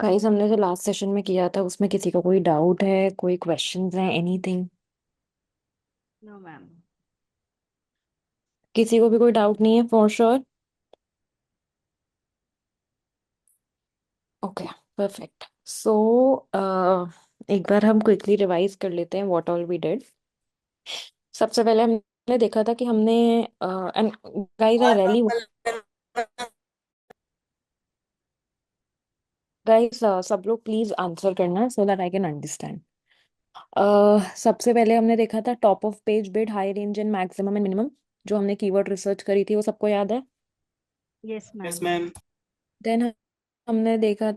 Guys, हमने जो last session में किया था उसमें किसी को कोई डाउट है, कोई क्वेश्चंस हैं, एनीथिंग? No ma'am. किसी को भी कोई डाउट नहीं है for sure? Okay, perfect. So एक बार हम क्विकली रिवाइज कर लेते हैं व्हाट ऑल वी डिड। सबसे पहले हमने देखा था कि हमने and guys I really guys, सब लोग प्लीज आंसर करना so that I can understand. सबसे पहले हमने देखा था top of page bid, high range and maximum and minimum. जो हमने कीवर्ड रिसर्च करी थी वो सबको याद है? Yes yes ma'am. Ma'am. Then हमने देखा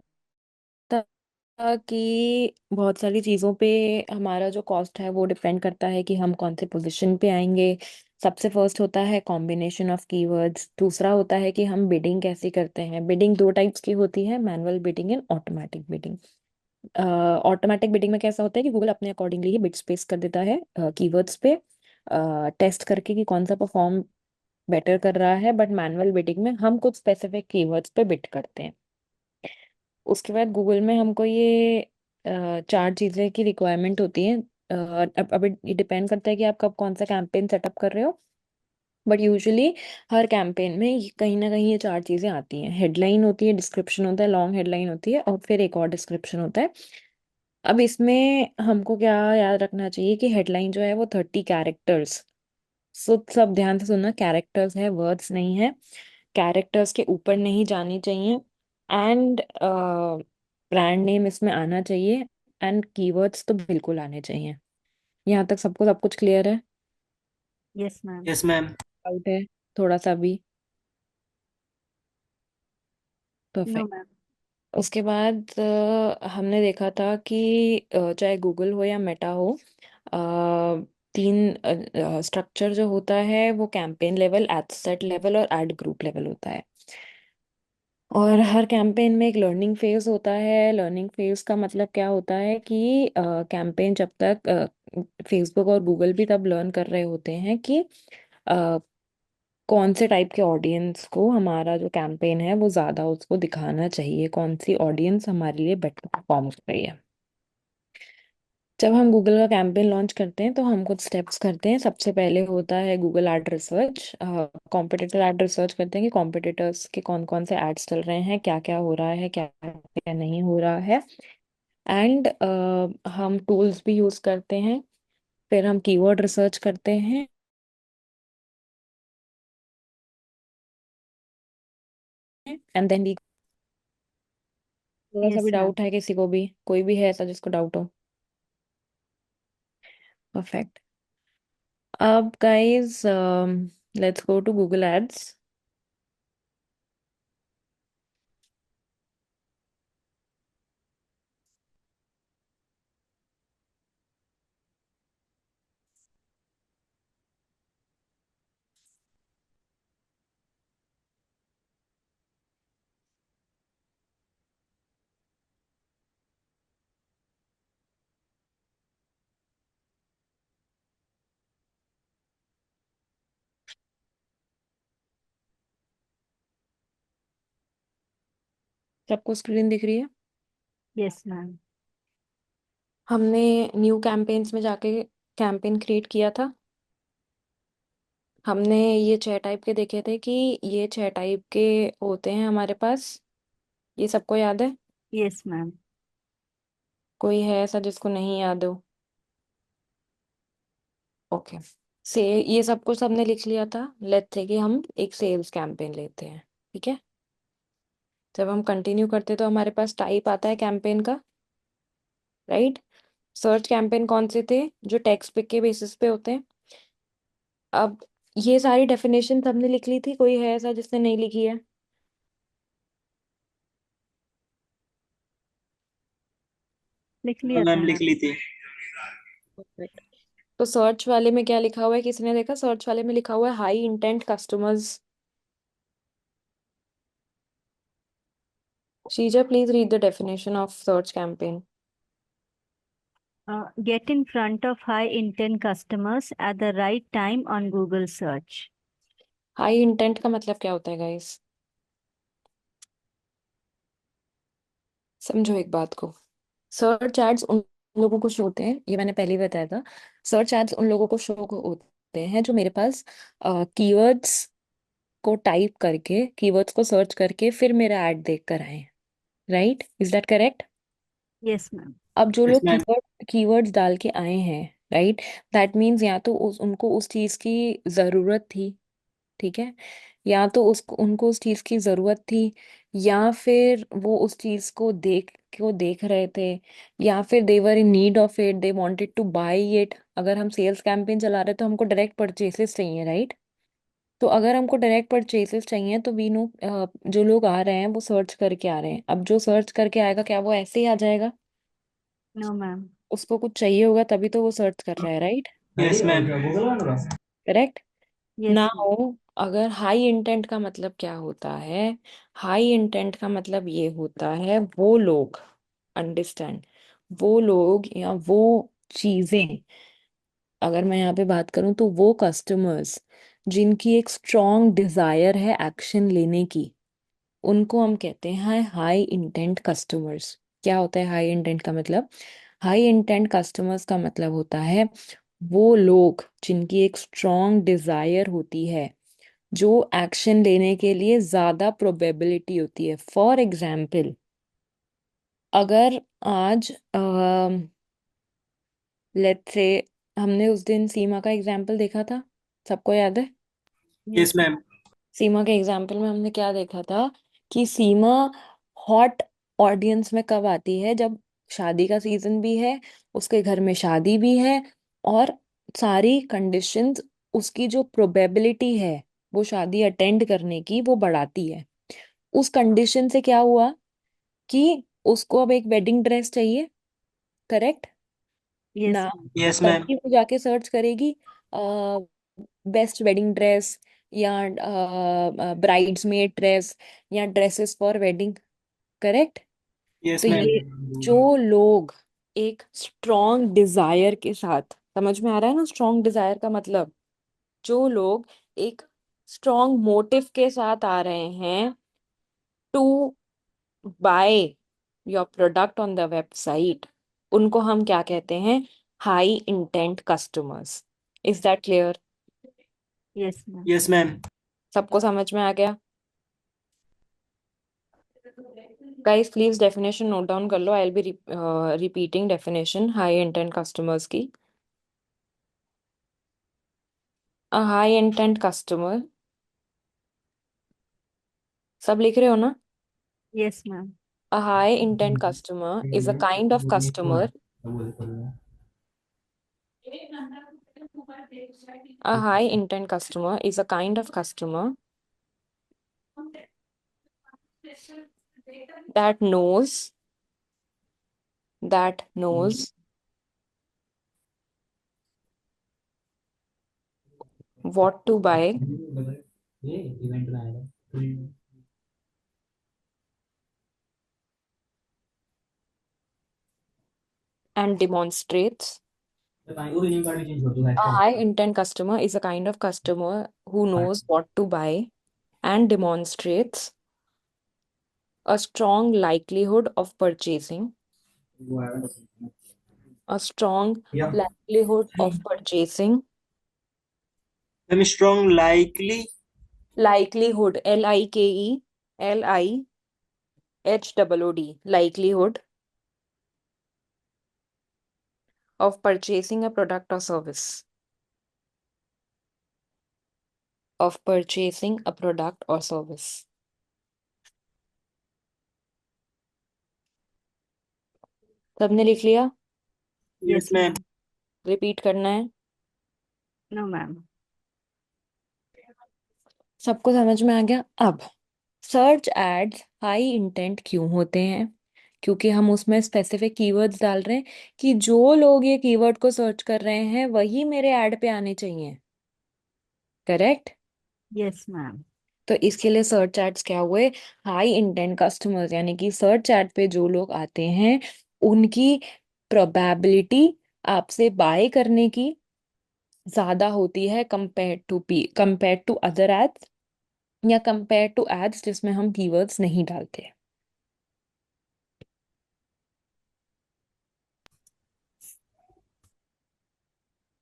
था कि बहुत सारी चीज़ों पे हमारा जो कॉस्ट है वो डिपेंड करता है कि हम कौन से पोजीशन पे आएंगे। सबसे फर्स्ट होता है कॉम्बिनेशन ऑफ कीवर्ड्स, दूसरा होता है कि हम बिडिंग कैसे करते हैं। बिडिंग दो टाइप्स की होती है, manual bidding and automatic bidding. Automatic bidding में कैसा होता है कि गूगल अपने अकॉर्डिंगली ही बिड स्पेस कर देता है कीवर्ड्स पे, टेस्ट करके कि कौन सा परफॉर्म बेटर कर रहा है। बट मैनुअल बिडिंग में हम कुछ स्पेसिफिक कीवर्ड्स पे बिड करते हैं। उसके बाद गूगल में हमको ये चार चीज़ें की रिक्वायरमेंट होती है। अब ये डिपेंड करता है कि आप कब कौन सा कैंपेन सेटअप कर रहे हो। बट यूजुअली हर कैंपेन में कहीं ना कहीं ये चार चीज़ें आती हैं। हेडलाइन होती है, डिस्क्रिप्शन होता है, लॉन्ग हेडलाइन होती है, और फिर एक और डिस्क्रिप्शन होता है। अब इसमें हमको क्या याद रखना चाहिए कि हेडलाइन जो है वो 30 कैरेक्टर्स। सब ध्यान से सुनना, कैरेक्टर्स है, वर्ड्स नहीं है। कैरेक्टर्स के ऊपर नहीं जानी चाहिए। एंड ब्रांड नेम इसमें आना चाहिए। एंड कीवर्ड्स तो बिल्कुल आने चाहिए। यहाँ तक सबको सब कुछ क्लियर है? Yes ma'am. Yes ma'am. Doubt है थोड़ा सा भी? No perfect. मैम। उसके बाद हमने देखा था कि चाहे गूगल हो या मेटा हो, अ, तीन स्ट्रक्चर जो होता है वो campaign level, ad set level और एड ग्रुप लेवल होता है। और हर कैंपेन में एक लर्निंग फेज होता है। लर्निंग फेज का मतलब क्या होता है कि कैंपेन जब तक फेसबुक और गूगल भी तब लर्न कर रहे होते हैं कि अ, कौन से टाइप के ऑडियंस को हमारा जो कैंपेन है वो ज़्यादा उसको दिखाना चाहिए, कौन सी ऑडियंस हमारे लिए बेटर परफॉर्म कर रही है। जब हम गूगल का कैंपेन लॉन्च करते हैं तो हम कुछ स्टेप्स करते हैं। सबसे पहले होता है Google ad research. Competitor ad research करते हैं कि कॉम्पिटिटर्स के कौन कौन से एड्स चल रहे हैं, क्या क्या हो रहा है, क्या क्या नहीं हो रहा है। एंड हम टूल्स भी यूज़ करते हैं। फिर हम कीवर्ड रिसर्च करते हैं। एंड देन वी, थोड़ा सा यस भी मैम। डाउट है किसी को भी? कोई भी है ऐसा जिसको डाउट हो? परफेक्ट। अब guys, let's go to Google ads. सबको स्क्रीन दिख रही है? Yes ma'am. हमने न्यू कैंपेन्स में जाके कैंपेन क्रिएट किया था। हमने ये 6 टाइप के देखे थे कि ये 6 टाइप के होते हैं हमारे पास। ये सबको याद है? Yes ma'am. कोई है ऐसा जिसको नहीं याद हो? ओके। से ये सब कुछ हमने लिख लिया था। लेट्स से कि हम एक सेल्स कैंपेन लेते हैं, ठीक है? जब हम कंटिन्यू करते तो हमारे पास टाइप आता है कैंपेन का, राइट? सर्च कैंपेन कौन से थे? जो टेक्स्ट पिक के बेसिस पे होते हैं। अब ये सारी डेफिनेशन हमने लिख ली थी, कोई है ऐसा जिसने नहीं लिखी है? लिख हाँ लिया था मैम, लिख मैम। ली थी। Perfect. तो सर्च वाले में क्या लिखा हुआ है, किसी ने देखा? सर्च वाले में लिखा हुआ है high intent customers. Sheeza, please read the definition of search campaign. Get in front of high intent customers at the right time on Google search. High intent का मतलब क्या होता है गाइस? समझो एक बात को। सर्च एड्स उन लोगों को शो होते हैं, ये मैंने पहले ही बताया था। सर्च एड्स उन लोगों को शो होते हैं जो मेरे पास कीवर्ड्स को टाइप करके, कीवर्ड्स को सर्च करके फिर मेरा एड देख कर आए। Right, is that correct? Yes ma'am. अब जो यस लोग मैम। कीवर्ड्स डाल के आए हैं, राइट, दैट मीन्स या तो उनको उस चीज की जरूरत थी, ठीक है, या तो उसको उनको उस चीज की जरूरत थी, या फिर वो उस चीज को देख रहे थे, या फिर they were in need of it, they wanted to buy it. अगर हम सेल्स कैंपेन चला रहे हैं तो हमको डायरेक्ट परचेसेस चाहिए, राइट? तो अगर हमको डायरेक्ट परचेसेस चाहिए तो वी नो जो लोग आ रहे हैं वो सर्च करके आ रहे हैं। अब जो सर्च करके आएगा क्या वो ऐसे ही आ जाएगा? No ma'am. उसको कुछ चाहिए होगा तभी तो वो सर्च कर रहा है, right? Yes ma'am. Correct. Yes ma'am. Now अगर हाई इंटेंट का मतलब क्या होता है? हाई इंटेंट का मतलब ये होता है वो लोग, अंडरस्टैंड, वो लोग या वो चीजें, अगर मैं यहाँ पे बात करूँ तो वो कस्टमर्स जिनकी एक स्ट्रॉन्ग डिजायर है एक्शन लेने की, उनको हम कहते हैं हाई इंटेंट कस्टमर्स। क्या होता है हाई इंटेंट का मतलब? हाई इंटेंट कस्टमर्स का मतलब होता है वो लोग जिनकी एक स्ट्रॉन्ग डिजायर होती है, जो एक्शन लेने के लिए ज्यादा प्रोबेबिलिटी होती है। फॉर एग्जाम्पल, अगर आज लेट्स से हमने उस दिन सीमा का एग्जाम्पल देखा था, सबको याद है? Yes yes ma'am. सीमा के एग्जाम्पल में हमने क्या देखा था कि सीमा हॉट ऑडियंस में कब आती है? जब शादी का सीजन भी है, उसके घर में शादी भी है, और सारी कंडीशंस, उसकी जो प्रोबेबिलिटी है वो शादी अटेंड करने की वो बढ़ाती है। उस कंडीशन से क्या हुआ कि उसको अब एक वेडिंग ड्रेस चाहिए, करेक्ट यस ना? मैम। Yes ma'am. तभी वो जाके सर्च करेगी बेस्ट वेडिंग ड्रेस, या ब्राइड्समेड ड्रेस, या dresses for wedding, correct? Yes तो मैम। ये जो लोग एक स्ट्रॉन्ग डिजायर के साथ, समझ में आ रहा है ना स्ट्रॉन्ग डिजायर का मतलब? जो लोग एक स्ट्रॉन्ग मोटिव के साथ आ रहे हैं to buy your product on the website, उनको हम क्या कहते हैं? High intent customers. Is that clear? Yes ma'am. Yes ma'am. सबको समझ में आ गया? Guys please definition note down कर लो, I will be repeating definition high intent customers की। अ हाई इंटेंट कस्टमर, सब लिख रहे हो ना? Yes ma'am. A high intent customer is a kind of customer. A high intent customer is a kind of customer that knows what to buy and demonstrates. A high intent customer is a kind of customer who knows what to buy and demonstrates a strong likelihood of purchasing. A strong likelihood of purchasing. Ma'am strong likely. Likelihood, LIKELIHOOD, likelihood of purchasing a product or service. Of purchasing a product or service. सबने लिख लिया? Yes yes ma'am. Ma'am. Repeat करना है? No ma'am. सबको समझ में आ गया? अब सर्च एड्स हाई इंटेंट क्यों होते हैं? क्योंकि हम उसमें स्पेसिफिक कीवर्ड्स डाल रहे हैं कि जो लोग ये कीवर्ड को सर्च कर रहे हैं वही मेरे ऐड पे आने चाहिए, करेक्ट? Yes ma'am. तो इसके लिए सर्च एड्स क्या हुए? हाई इंटेंट कस्टमर्स, यानी कि सर्च एड पे जो लोग आते हैं उनकी प्रोबेबिलिटी आपसे बाय करने की ज्यादा होती है कंपेयर टू अदर एड्स, या कंपेयर टू एड्स जिसमें हम कीवर्ड्स नहीं डालते।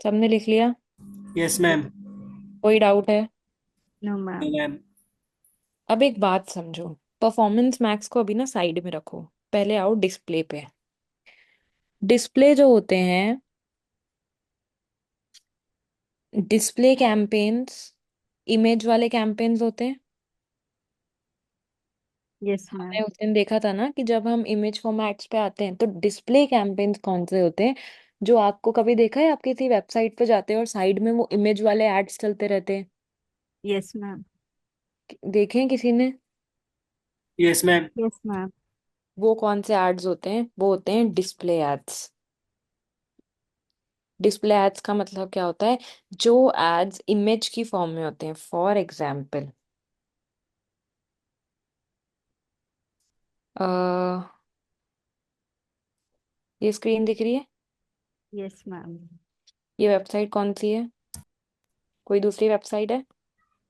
सबने लिख लिया? Yes, ma'am. कोई डाउट है? No No, ma'am. ma'am. अब एक बात समझो, परफॉर्मेंस मैक्स को अभी ना साइड में रखो, पहले आओ डिस्प्ले पे। डिस्प्ले जो होते हैं, डिस्प्ले कैंपेन्स इमेज वाले कैंपेन्स होते हैं। यस हमने मैम। उस दिन देखा था ना कि जब हम इमेज फॉर्मेट्स पे आते हैं तो डिस्प्ले कैंपेन्स कौन से होते हैं? जो आपको कभी देखा है, आप किसी वेबसाइट पे जाते हैं और साइड में वो इमेज वाले एड्स चलते रहते हैं? Yes ma'am. देखे हैं किसी ने? Yes, ma'am. Yes ma'am. वो कौन से एड्स होते हैं? वो होते हैं डिस्प्ले एड्स। डिस्प्ले एड्स का मतलब क्या होता है? जो एड्स इमेज की फॉर्म में होते हैं। फॉर एग्जाम्पल, ये स्क्रीन दिख रही है? Yes ma'am. ये वेबसाइट कौन सी है? कोई दूसरी वेबसाइट है?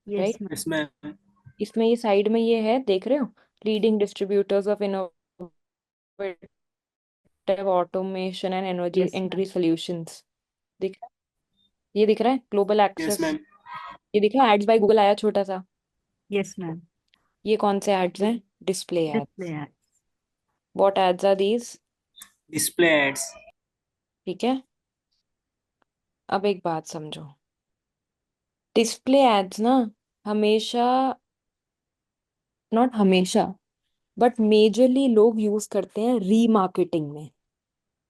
Yes right. Ma'am. Yes, ma'am. इसमें ये साइड में ये है, देख रहे हो? Leading distributors of innovative automation and energy yes ma'am. Entry solutions. दिख रहा है? ये दिख रहा है, ग्लोबल Yes, एक्सेस। ma'am. ये दिख रहा है, एड्स बाय गूगल आया छोटा सा। Yes ma'am. ये कौन से एड्स हैं? Display display ads. है। What ads are these? Display ads. ठीक है। अब एक बात समझो, डिस्प्ले एड्स ना हमेशा, नॉट हमेशा, बट मेजरली लोग यूज करते हैं रीमार्केटिंग में।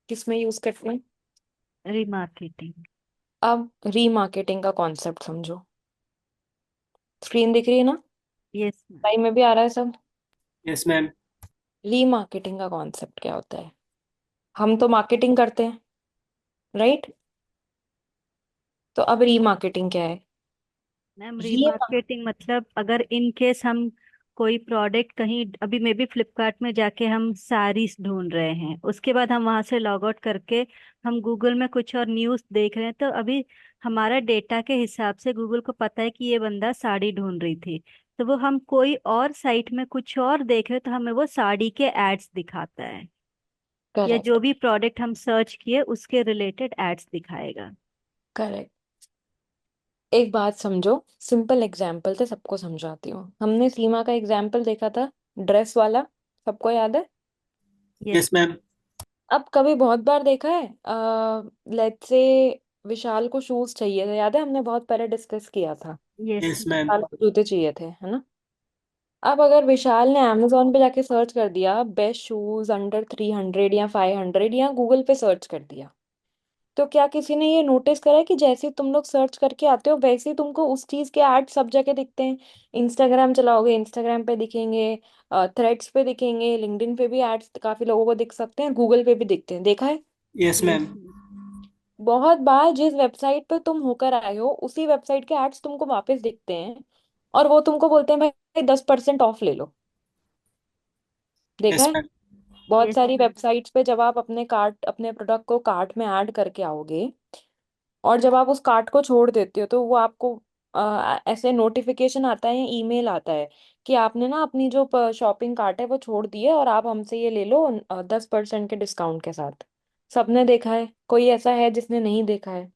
किस में यूज करते हैं? रिमार्केटिंग। अब रीमार्केटिंग का कॉन्सेप्ट समझो। स्क्रीन दिख रही है ना? Yes ma'am. टाइम में भी आ रहा है सब? Yes, ma'am. रीमार्केटिंग का कॉन्सेप्ट क्या होता है? हम तो मार्केटिंग करते हैं, राइट? तो अब रीमार्केटिंग क्या है? मैम री रिमार्केटिंग मतलब अगर इन केस हम कोई प्रोडक्ट कहीं अभी मे बी फ्लिपकार्ट में जाके हम साड़ीज ढूंढ रहे हैं, उसके बाद हम वहां से लॉग आउट करके हम गूगल में कुछ और न्यूज़ देख रहे हैं, तो अभी हमारा डेटा के हिसाब से गूगल को पता है कि ये बंदा साड़ी ढूंढ रही थी, तो वो हम कोई और साइट में कुछ और देख रहे हैं तो हमें वो साड़ी के एड्स दिखाता है, या करेक्ट। जो भी प्रोडक्ट हम सर्च किए उसके रिलेटेड एड्स दिखाएगा। करेक्ट। एक बात समझो, सिंपल एग्जाम्पल से सबको समझाती हूँ। हमने सीमा का एग्जाम्पल देखा था, ड्रेस वाला, सबको याद है? यस। Yes, ma'am. अब कभी बहुत बार देखा है, लेट्स से विशाल को शूज चाहिए थे, याद है? हमने बहुत पहले डिस्कस किया था। यस। Yes, ma'am. विशाल को जूते चाहिए थे, है ना? अब अगर विशाल ने अमेजोन पे जाके सर्च कर दिया बेस्ट शूज अंडर 300 या 500, या गूगल पे सर्च कर दिया, तो क्या किसी ने ये नोटिस करा है कि जैसे ही तुम लोग सर्च करके आते हो वैसे ही तुमको उस चीज के ऐड सब जगह दिखते हैं? इंस्टाग्राम चलाओगे, इंस्टाग्राम पे दिखेंगे, थ्रेड्स पे दिखेंगे, लिंक्डइन पे भी एड्स काफी लोगों को दिख सकते हैं, गूगल पे भी दिखते हैं, देखा है? Yes, yes. ma'am. बहुत बार जिस वेबसाइट पे तुम होकर आए हो उसी वेबसाइट के एड्स तुमको वापस दिखते हैं, और वो तुमको बोलते हैं भाई 10% ऑफ ले लो। देखा Yes, है? ma'am. बहुत यस। सारी वेबसाइट्स पे जब आप अपने कार्ट, अपने प्रोडक्ट को कार्ट में ऐड करके आओगे, और जब आप उस कार्ट को छोड़ देते हो, तो वो आपको ऐसे नोटिफिकेशन आता है या ईमेल आता है कि आपने ना अपनी जो शॉपिंग कार्ट है वो छोड़ दी है, और आप हमसे ये ले लो 10% के डिस्काउंट के साथ। सबने देखा है? कोई ऐसा है जिसने नहीं देखा है?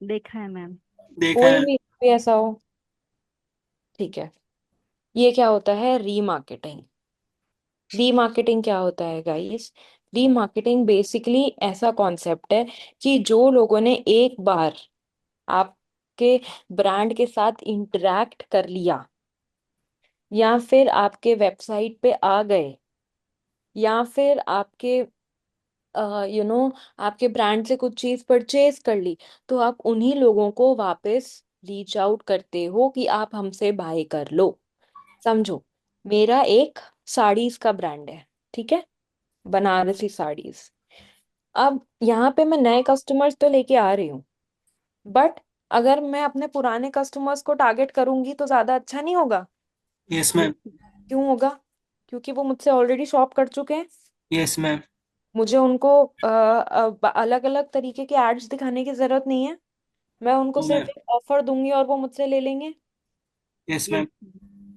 देखा है मैम। देखा कोई है। भी कोई ऐसा हो? ठीक है। ये क्या होता है? रीमार्केटिंग। रीमार्केटिंग क्या होता है गाइस? रीमार्केटिंग बेसिकली ऐसा कॉन्सेप्ट है कि जो लोगों ने एक बार आपके ब्रांड के साथ इंटरेक्ट कर लिया, या फिर आपके वेबसाइट पे आ गए, या फिर आपके आपके ब्रांड से कुछ चीज परचेज कर ली, तो आप उन्हीं लोगों को वापस रीच आउट करते हो कि आप हमसे बाय कर लो। समझो, मेरा एक साड़ीज का ब्रांड है, ठीक है, बनारसी साड़ीज। अब यहाँ पे मैं नए कस्टमर्स तो लेके आ रही हूँ, बट अगर मैं अपने पुराने कस्टमर्स को टारगेट करूंगी तो ज्यादा अच्छा नहीं होगा? Yes, yes. ma'am. क्यों होगा? क्योंकि वो मुझसे ऑलरेडी शॉप कर चुके हैं। Yes, ma'am. मुझे उनको अलग अलग तरीके के एड्स दिखाने की जरूरत नहीं है। मैं उनको No, सिर्फ ma'am. एक ऑफर दूंगी और वो मुझसे ले लेंगे। Yes, yes. ma'am.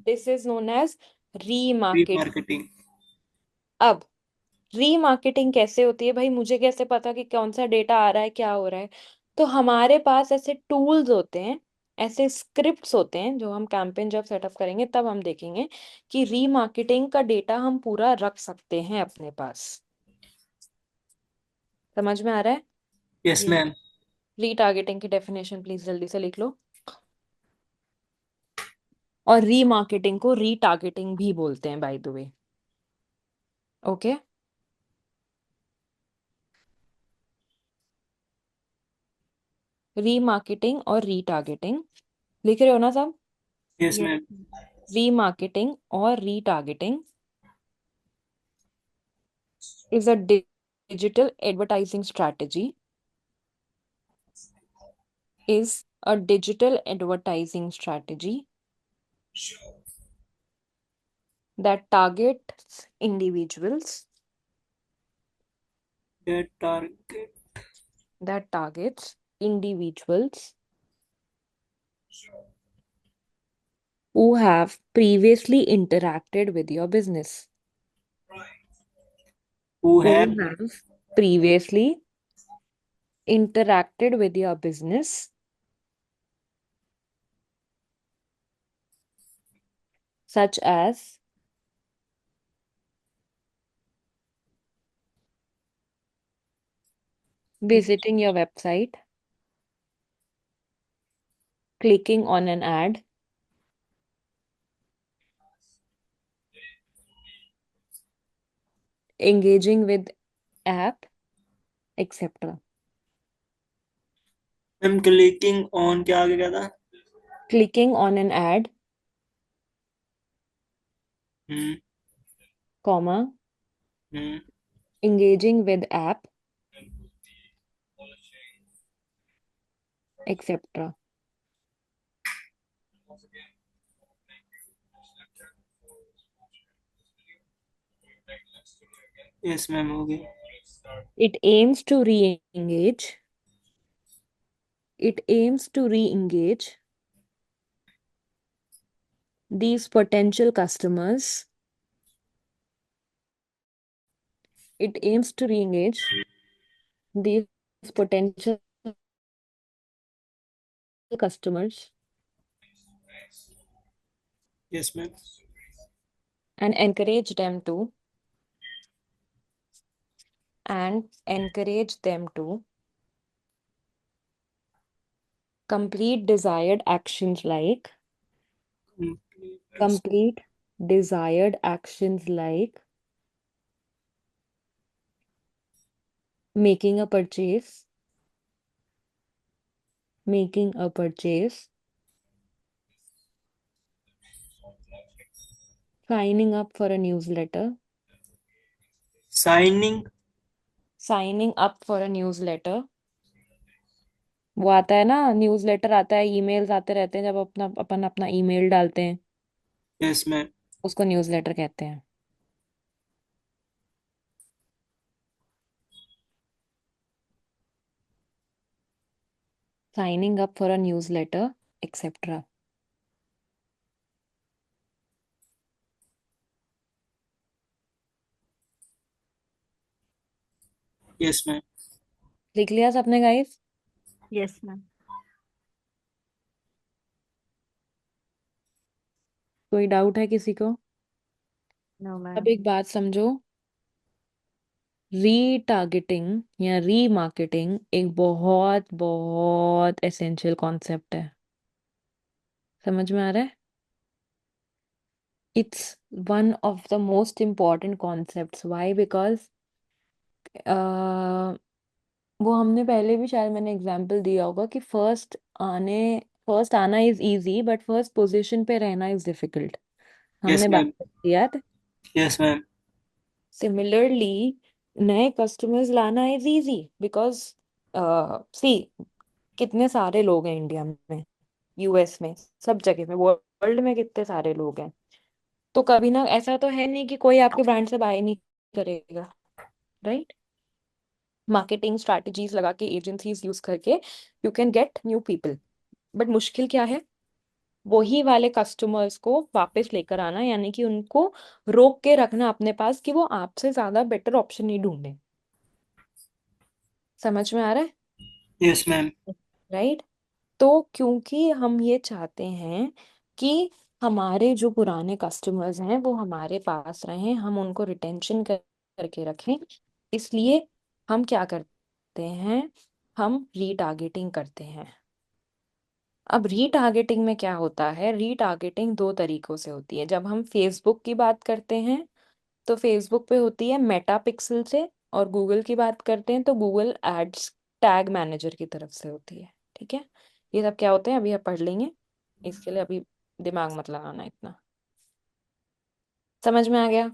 This is known as remarket. Remarketing. अब रीमार्केटिंग कैसे होती है भाई? मुझे कैसे पता कि कौन सा डेटा आ रहा है, क्या हो रहा है? तो हमारे पास ऐसे टूल्स होते हैं, ऐसे स्क्रिप्ट्स होते हैं, जो हम कैंपेन जब सेटअप करेंगे तब हम देखेंगे कि रीमार्केटिंग का डेटा हम पूरा रख सकते हैं अपने पास। समझ में आ रहा है? Yes yes. मैम। रीटारगेटिंग की डेफिनेशन प्लीज जल्दी से लिख लो। और रीमार्केटिंग को रीटारगेटिंग भी बोलते हैं by the way. Okay. Remarketing और रीटारगेटिंग लिख रहे हो ना सब? Yes yes. मैम। रीमार्केटिंग और retargeting is a digital advertising strategy is a digital advertising strategy that targets individuals that target. that targets individuals who have previously interacted with your business, who who have. have previously interacted with your business, such as visiting your website, clicking on an ad, engaging with app, etc. Ma'am clicking on क्या आगे क्या था? Clicking on an ad, hmm. comma, hmm. engaging with app, etc. Yes ma'am हो गई। It aims to re-engage. It aims to re-engage these potential customers. It aims to re-engage these potential customers yes ma'am. and encourage them to complete desired actions like complete desired actions like making a purchase, making a purchase, signing up for a newsletter, signing. signing up for a newsletter। वो आता है ना, newsletter आता है, emails आते रहते हैं जब अपन अपना ईमेल डालते हैं, यस मैम। उसको न्यूज़लेटर कहते हैं। Signing up for a newsletter etcetera. Yes ma'am. लिख लिया सबने गाइस? Yes ma'am. कोई डाउट है किसी को? नो अब मैम। एक बात समझो, रीटारगेटिंग या रीमार्केटिंग एक बहुत बहुत एसेंशियल कॉन्सेप्ट है। समझ में आ रहा है? It's one of the most important concepts. Why? Because वो हमने पहले भी शायद मैंने एग्जांपल दिया होगा कि आने फर्स्ट आना is easy but first position पे रहना इज डिफिकल्ट। यस हमने बात मैम। की याद? Yes ma'am. सिमिलरली नए कस्टमर्स लाना इज इजी बिकॉज सी कितने सारे लोग हैं इंडिया में, यूएस में, सब जगह में, वर्ल्ड में कितने सारे लोग हैं। तो कभी ना ऐसा तो है नहीं कि कोई आपके ब्रांड से बाय नहीं करेगा, राइट? मार्केटिंग स्ट्रैटेजीज लगा के, एजेंसीज यूज करके you can get new people. But मुश्किल क्या है? वही वाले कस्टमर्स को वापस लेकर आना, यानी कि उनको रोक के रखना अपने पास कि वो आपसे ज्यादा बेटर ऑप्शन नहीं ढूंढे। समझ में आ रहा है? Yes ma'am. राइट। तो क्योंकि हम ये चाहते हैं कि हमारे जो पुराने कस्टमर्स हैं वो हमारे पास रहें, हम उनको रिटेंशन करके रखें, इसलिए हम क्या करते हैं, हम रीटारगेटिंग करते हैं। अब रीटारगेटिंग में क्या होता है, रीटारगेटिंग दो तरीकों से होती है। जब हम फेसबुक की बात करते हैं तो फेसबुक पे होती है मेटा पिक्सल से, और गूगल की बात करते हैं तो गूगल एड्स टैग मैनेजर की तरफ से होती है। ठीक है, ये सब क्या होते हैं अभी आप पढ़ लेंगे, इसके लिए अभी दिमाग मत लगाना इतना। समझ में आ गया?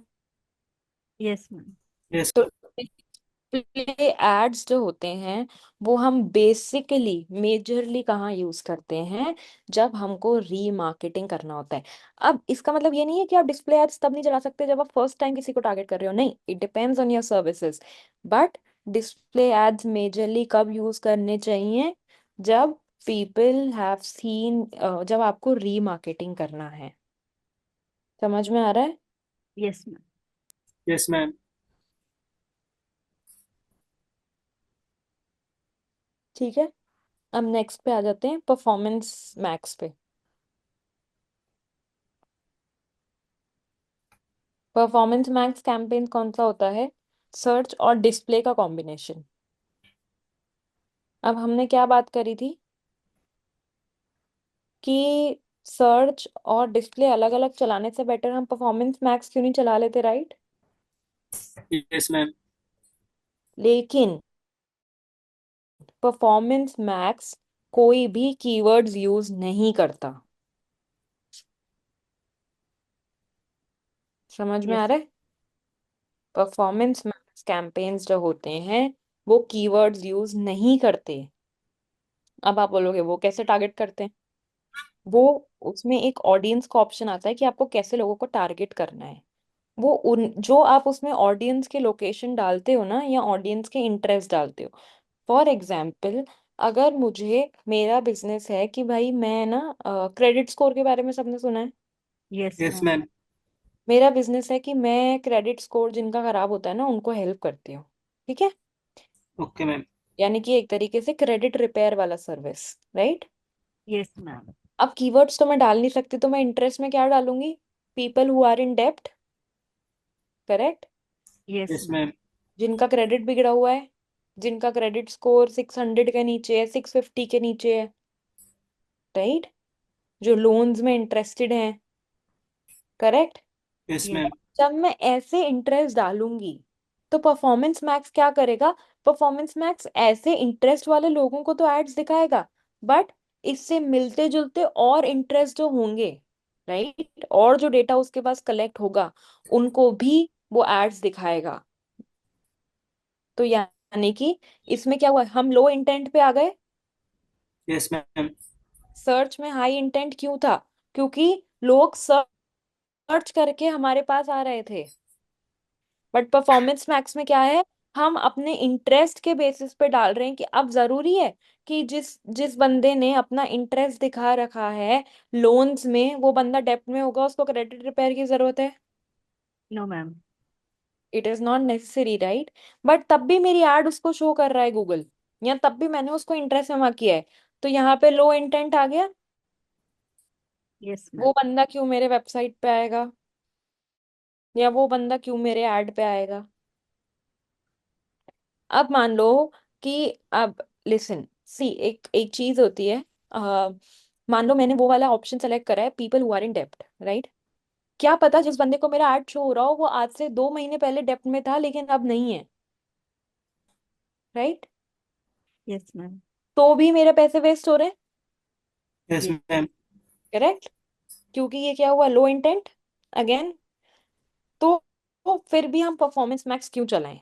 Yes ma'am. यस तो मैम। डिस्प्ले एड्स जो होते हैं वो हम बेसिकली मेजरली कहाँ यूज करते हैं, जब हमको रीमार्केटिंग करना होता है। अब इसका मतलब ये नहीं है कि आप डिस्प्ले एड्स तब नहीं चला सकते जब आप फर्स्ट टाइम किसी को टारगेट कर रहे हो, नहीं, it depends on your services. But display ads majorly कब यूज करने चाहिए, जब पीपल हैव सीन, जब आपको रीमार्केटिंग करना है। समझ में आ रहा है? Yes ma'am. Yes ma'am. ठीक है, अब नेक्स्ट पे आ जाते हैं, परफॉर्मेंस मैक्स पे। परफॉर्मेंस मैक्स कैंपेन कौन सा होता है, सर्च और डिस्प्ले का कॉम्बिनेशन। अब हमने क्या बात करी थी कि सर्च और डिस्प्ले अलग अलग चलाने से बेटर हम परफॉर्मेंस मैक्स क्यों नहीं चला लेते, राइट? Yes ma'am. लेकिन परफॉर्मेंस मैक्स कोई भी कीवर्ड्स यूज नहीं करता। समझ में आ यस। रहा है? परफॉर्मेंस मैक्स कैंपेन्स जो होते हैं वो कीवर्ड्स यूज नहीं करते। अब आप बोलोगे वो कैसे टारगेट करते हैं, वो उसमें एक ऑडियंस का ऑप्शन आता है कि आपको कैसे लोगों को टारगेट करना है। वो उन जो आप उसमें ऑडियंस के लोकेशन डालते हो ना, या ऑडियंस के इंटरेस्ट डालते हो। फॉर एग्जाम्पल, अगर मुझे, मेरा बिजनेस है कि भाई मैं ना, क्रेडिट स्कोर के बारे में सबने सुना है। Yes yes ma'am. मैम। मेरा बिजनेस है कि मैं क्रेडिट स्कोर जिनका खराब होता है ना उनको हेल्प करती हूँ। ठीक है, ओके मैम। यानी कि एक तरीके से क्रेडिट रिपेयर वाला सर्विस, राइट। Yes ma'am. अब कीवर्ड्स तो मैं डाल नहीं सकती, तो मैं इंटरेस्ट में क्या डालूंगी, पीपल हु आर इन डेप्ट, correct, yes yes ma'am. Ma'am. जिनका क्रेडिट बिगड़ा हुआ है, जिनका क्रेडिट स्कोर 600 के नीचे है, 650 के नीचे है, राइट, जो लोन्स में इंटरेस्टेड हैं, करेक्ट। Yes yes. मैम। जब मैं ऐसे इंटरेस्ट डालूंगी तो परफॉर्मेंस मैक्स क्या करेगा, परफॉर्मेंस मैक्स ऐसे इंटरेस्ट वाले लोगों को तो एड्स दिखाएगा, बट इससे मिलते जुलते और इंटरेस्ट जो होंगे, राइट, और जो डेटा उसके पास कलेक्ट होगा उनको भी वो एड्स दिखाएगा। तो यानी कि इसमें क्या हुआ, हम लो इंटेंट पे आ गए। Yes ma'am. सर्च में हाई इंटेंट क्यों था, क्योंकि लोग सर्च करके हमारे पास आ रहे थे। बट परफॉर्मेंस मैक्स में क्या है, हम अपने इंटरेस्ट के बेसिस पे डाल रहे हैं कि अब जरूरी है कि जिस जिस बंदे ने अपना इंटरेस्ट दिखा रखा है लोन्स में, वो बंदा डेप्ट में होगा, उसको क्रेडिट रिपेयर की जरूरत है। No ma'am. It is not necessary, right. But तब भी मेरी एड उसको शो कर रहा है गूगल, या तब भी मैंने उसको इंटरेस्ट जमा किया है, तो यहाँ पे लो इंटेंट आ गया। यस वो मैम। बंदा क्यों मेरे वेबसाइट पे आएगा, या वो बंदा क्यों मेरे ऐड पे आएगा। अब मान लो कि, अब लिसन सी, एक एक चीज होती है, मान लो मैंने वो वाला ऑप्शन सेलेक्ट करा है, पीपल हु आर इन डेप्ट, राइट। क्या पता जिस बंदे को मेरा ऐड शो हो रहा हो वो आज से 2 महीने पहले डेप्ट में था लेकिन अब नहीं है, राइट। Yes ma'am. तो भी मेरे पैसे वेस्ट हो रहे हैं, यस मैम। करेक्ट, क्योंकि ये क्या हुआ, लो इंटेंट अगेन। तो फिर भी हम परफॉर्मेंस मैक्स क्यों चलाएं,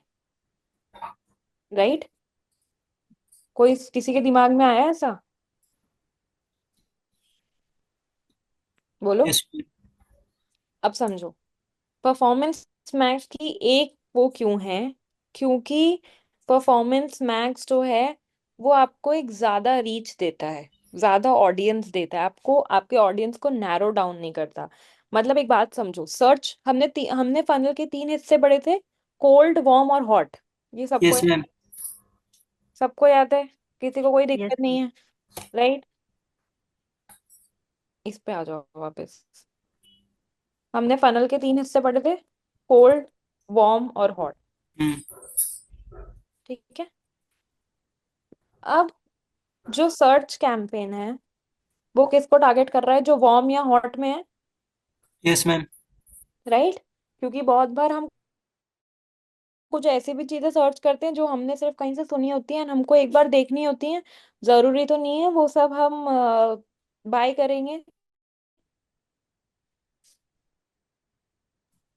राइट। कोई किसी के दिमाग में आया ऐसा, बोलो। Yes ma'am. अब समझो, परफॉर्मेंस मैक्स की एक वो क्यों है, क्योंकि परफॉर्मेंस मैक्स जो है वो आपको एक ज्यादा रीच देता है, ज्यादा ऑडियंस देता है आपको, आपके ऑडियंस को नैरो डाउन नहीं करता। मतलब एक बात समझो, सर्च हमने फनल के 3 हिस्से पढ़े थे, कोल्ड, वार्म और हॉट, ये सबको यस मैम। सबको याद है। किसी को कोई यस दिक्कत नहीं मैम। है, राइट? इस पे आ जाओ वापस। हमने फनल के 3 हिस्से पढ़े थे, कोल्ड, वार्म और हॉट। हम्म। ठीक है। अब जो सर्च कैंपेन है वो किसको टारगेट कर रहा है, जो वार्म या हॉट में है, यस मैम। राइट? क्योंकि बहुत बार हम कुछ ऐसी भी चीजें सर्च करते हैं जो हमने सिर्फ कहीं से सुनी होती हैं, हमको एक बार देखनी होती हैं। जरूरी तो नहीं है वो सब हम बाय करेंगे।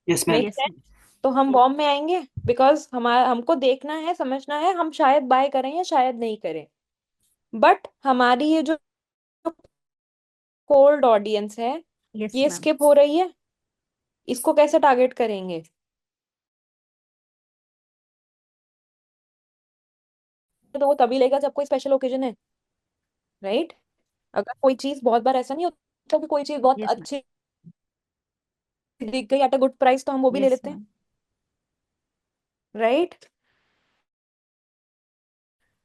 Yes ma'am. Make yes sense? Ma'am. तो हम वार्म में आएंगे बिकॉज हमारा हमको देखना है, समझना है हम शायद बाय करें या शायद नहीं करें। बट हमारी ये जो कोल्ड ऑडियंस है यस ये मैम। स्किप हो रही है। इसको कैसे टारगेट करेंगे? तो वो तभी लेगा जब कोई स्पेशल ओकेजन है, राइट? अगर कोई चीज बहुत बार ऐसा नहीं होता कि कोई चीज बहुत यस मैम। अच्छी दिख गई एट अ गुड प्राइस तो हम वो भी ले यस लेते हैं, मैम। राइट?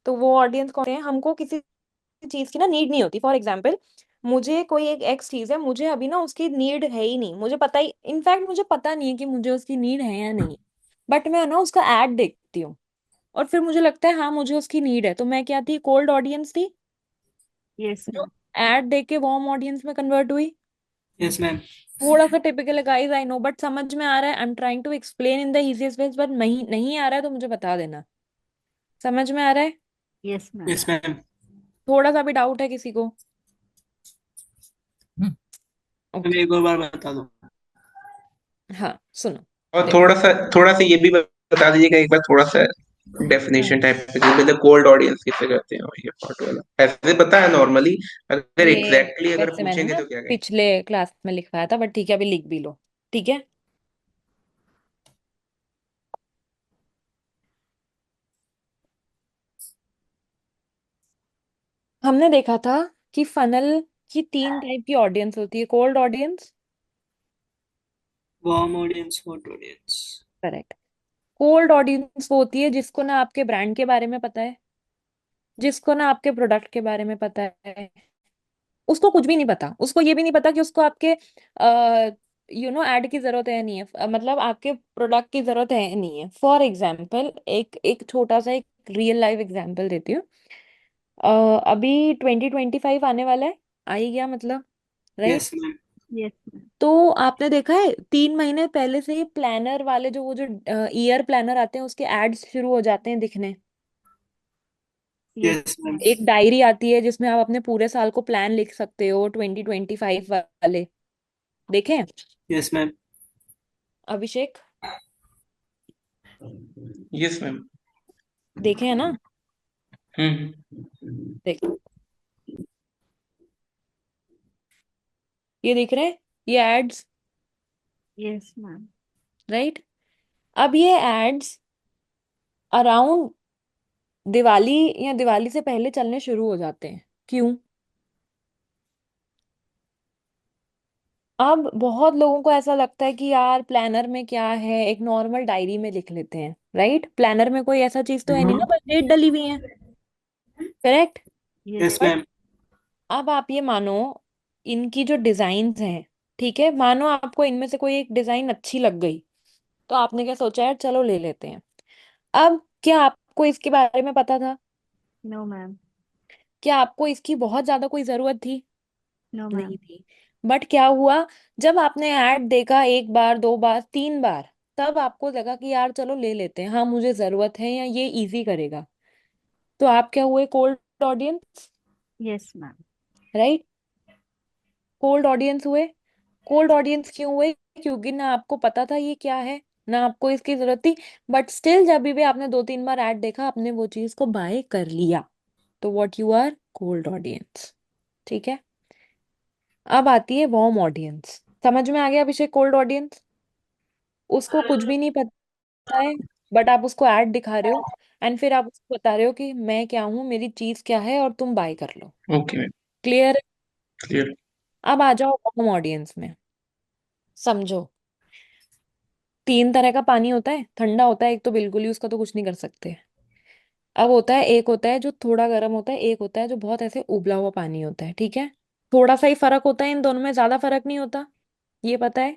तो वो ऑडियंस कौन है? हमको किसी चीज की ना नीड नहीं होती। फॉर एग्जाम्पल, मुझे कोई एक एक्स चीज है, मुझे अभी ना उसकी नीड है ही नहीं, मुझे पता ही, इनफैक्ट मुझे पता नहीं है कि मुझे उसकी नीड है या नहीं। बट मैं ना उसका एड देखती हूँ और फिर मुझे लगता है हाँ मुझे उसकी नीड है, तो मैं क्या थी? कोल्ड ऑडियंस थी यस जो मैम। एड देख के वार्म ऑडियंस में कन्वर्ट हुई। Yes ma'am. थोड़ा सा टिपिकल है गाइस, आई नो, बट समझ में आ रहा है। I am trying to explain in the easiest way, but नहीं नहीं आ रहा है तो मुझे बता देना। समझ में आ रहा है? Yes ma'am. Yes ma'am. थोड़ा सा भी डाउट है किसी को? Ma'am okay. एक और बार बता दो। हाँ सुनो, और देखो। थोड़ा सा ये भी बता दीजिएगा एक बार, थोड़ा सा डेफिनेशन टाइप पे, मतलब कोल्ड ऑडियंस किसे कहते हैं, और ये पार्ट वाला ऐसे पता है नॉर्मली, अगर ये एग्जैक्टली अगर वैसे मैंने पूछेंगे ना तो क्या कहेंगे। पिछले क्लास में लिखवाया था, बट ठीक है अभी लिख भी लो। ठीक है। हमने देखा था कि फनल की 3 टाइप की ऑडियंस होती है। Cold audience, warm audience, hot audience. Correct. Cold audience वो होती है जिसको ना आपके ब्रांड के बारे में पता है, जिसको ना आपके प्रोडक्ट के बारे में पता है, उसको कुछ भी नहीं पता। उसको ये भी नहीं पता कि उसको आपके ऐड की जरूरत है नहीं है, मतलब आपके प्रोडक्ट की जरूरत है नहीं है। फॉर एग्जाम्पल, एक एक छोटा सा एक रियल लाइफ एग्जाम्पल देती हूँ। अ, अभी 2025 आने वाला है, आ ही गया मतलब, right? Yes ma'am. Yes ma'am. तो आपने देखा है 3 महीने पहले से ही प्लानर वाले जो वो जो ईयर प्लानर आते हैं उसके एड्स शुरू हो जाते हैं दिखने। Yes yes ma'am. मैम। एक डायरी आती है जिसमें आप अपने पूरे साल को प्लान लिख सकते हो, 2025 वाले। देखें? Yes ma'am. Abhishek, yes ma'am. देखे है ना? हम्म। देख, ये दिख रहे हैं, ये एड्स, यस मैम। राइट? अब ये एड्स अराउंड दिवाली या दिवाली से पहले चलने शुरू हो जाते हैं। क्यों? अब बहुत लोगों को ऐसा लगता है कि यार प्लानर में क्या है, एक नॉर्मल डायरी में लिख लेते हैं, राइट? प्लानर में कोई ऐसा चीज तो है नहीं ना, बस डेट डली हुई है, correct? Yes yes but ma'am. अब आप ये मानो, इनकी जो डिजाइन हैं, ठीक है, मानो आपको इनमें से कोई एक डिजाइन अच्छी लग गई, तो आपने क्या सोचा यार चलो ले लेते हैं। अब क्या आपको इसके बारे में पता था? No ma'am. क्या आपको इसकी बहुत ज्यादा कोई जरूरत थी? नो नहीं मैम। थी। बट क्या हुआ, जब आपने ऐड देखा एक बार, दो बार, 3 बार, तब आपको लगा कि यार चलो ले लेते हैं, हाँ मुझे जरूरत है या ये इजी करेगा। तो आप क्या हुए? Cold audience, yes ma'am. Right? Cold audience हुए। कोल्ड ऑडियंस क्यों हुए? क्योंकि ना आपको पता था ये क्या है, ना आपको इसकी जरूरत थी, बट स्टिल जब भी आपने 2-3 बार ऐड देखा आपने वो चीज को बाय कर लिया। तो what you are? Cold audience. ठीक है। अब आती है वार्म ऑडियंस। समझ में आ गया अभिषेक? कोल्ड ऑडियंस, उसको कुछ भी नहीं पता है, बट आप उसको ऐड दिखा रहे हो एंड फिर आप उसको बता रहे हो कि मैं क्या हूँ, मेरी चीज क्या है, और तुम बाय कर लो। Okay ma'am. क्लियर? क्लियर। अब आ जाओ वार्म ऑडियंस में। समझो, 3 तरह का पानी होता है, ठंडा होता है एक, तो बिल्कुल ही उसका तो कुछ नहीं कर सकते। अब होता है, एक होता है जो थोड़ा गर्म होता है, एक होता है जो बहुत ऐसे उबला हुआ पानी होता है, ठीक है। थोड़ा सा ही फर्क होता है इन दोनों में, ज्यादा फर्क नहीं होता, ये पता है।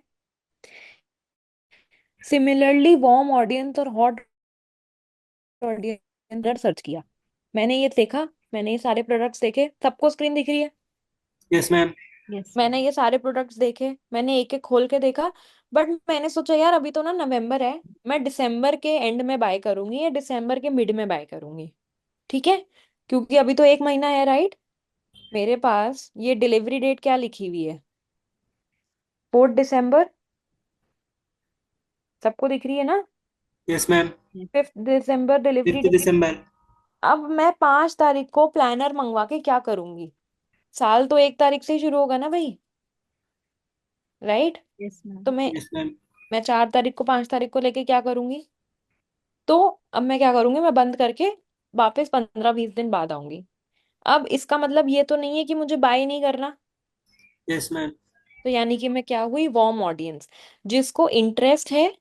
सिमिलरली वार्म ऑडियंस और हॉट ऑडियंस सर्च किया, मैंने ये देखा, मैंने ये सारे प्रोडक्ट्स देखे, सबको स्क्रीन दिख रही है। Yes ma'am. यस मैंने मैम। ये सारे प्रोडक्ट्स देखे, मैंने एक एक खोल के देखा। बट मैंने सोचा यार अभी तो ना नवंबर है, मैं दिसंबर के एंड में बाय करूंगी या दिसंबर के मिड में बाय करूंगी, ठीक है। क्योंकि अभी तो एक महीना है, राइट। मेरे पास ये डिलीवरी डेट क्या लिखी हुई है, 4 दिसंबर, सबको दिख रही है ना। Yes ma'am. 5 दिसंबर डिलीवरी 5 डेट। दिसंबर। अब मैं 5 तारीख को प्लानर मंगवा के क्या करूंगी, साल तो 1 तारीख से ही शुरू होगा ना भाई, राइट। Yes ma'am. तो मैं यस मैम। मैं 4 तारीख को 5 तारीख को लेके क्या करूंगी। तो अब मैं क्या करूंगी, मैं बंद करके वापस 15-20 दिन बाद आऊंगी। अब इसका मतलब ये तो नहीं है कि मुझे बाय नहीं करना। Yes ma'am. तो यानी कि मैं क्या हुई, वार्म ऑडियंस, जिसको इंटरेस्ट है,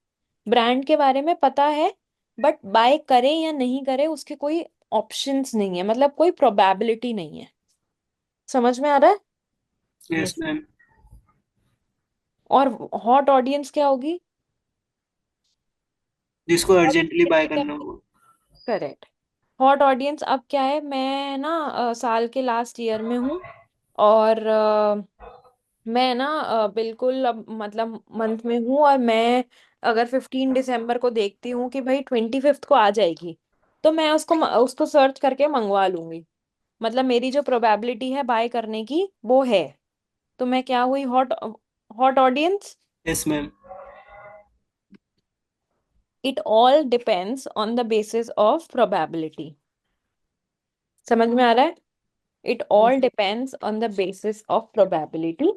ब्रांड के बारे में पता है, बट बाय करे या नहीं करे उसके कोई ऑप्शंस नहीं है, मतलब कोई प्रोबेबिलिटी नहीं है। समझ में आ रहा है। Yes yes ma'am. और हॉट ऑडियंस क्या होगी, जिसको अर्जेंटली बाय करना हो। करेक्ट। हॉट ऑडियंस अब क्या है, मैं ना साल के लास्ट ईयर में हूँ, और मैं ना बिल्कुल अब मतलब मंथ में हूँ, और मैं अगर 15 दिसंबर को देखती हूँ कि भाई 25 को आ जाएगी, तो मैं उसको सर्च करके मंगवा लूंगी। मतलब मेरी जो प्रोबेबिलिटी है बाय करने की वो है। तो मैं क्या हुई, hot hot audience. Yes ma'am. It all depends on the basis of probability. समझ में आ रहा है। It yes. All depends on the basis of probability.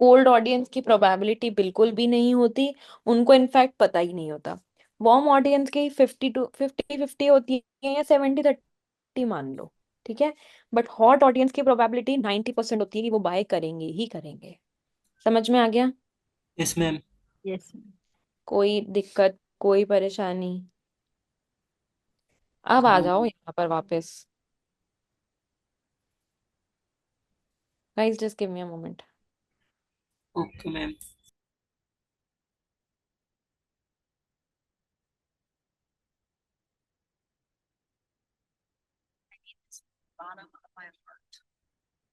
Cold audience की प्रोबेबिलिटी बिल्कुल भी नहीं होती, उनको इनफैक्ट पता ही नहीं होता। वार्म ऑडियंस की 50-50 होती है, या 70-30 मान लो, ठीक है। बट हॉट ऑडियंस की प्रोबेबिलिटी 90% होती है कि वो बाय करेंगे ही करेंगे। समझ में आ गया। Yes ma'am. Yes ma'am. कोई दिक्कत, कोई परेशानी। अब आ जाओ यहाँ पर वापस। Guys just give me a moment. Okay ma'am. Bottom of my heart.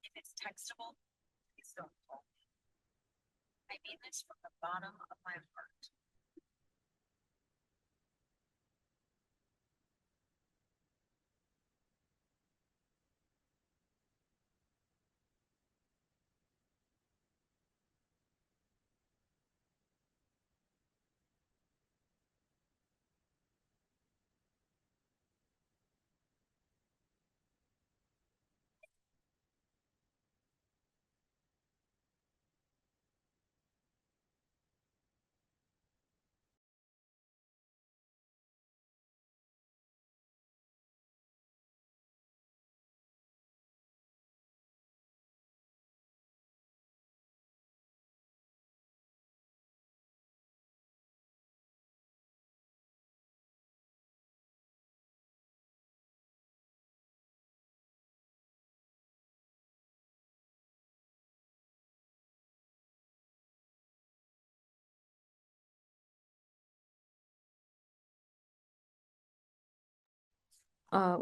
If it's textable, please don't call me. I mean this from the bottom of my heart.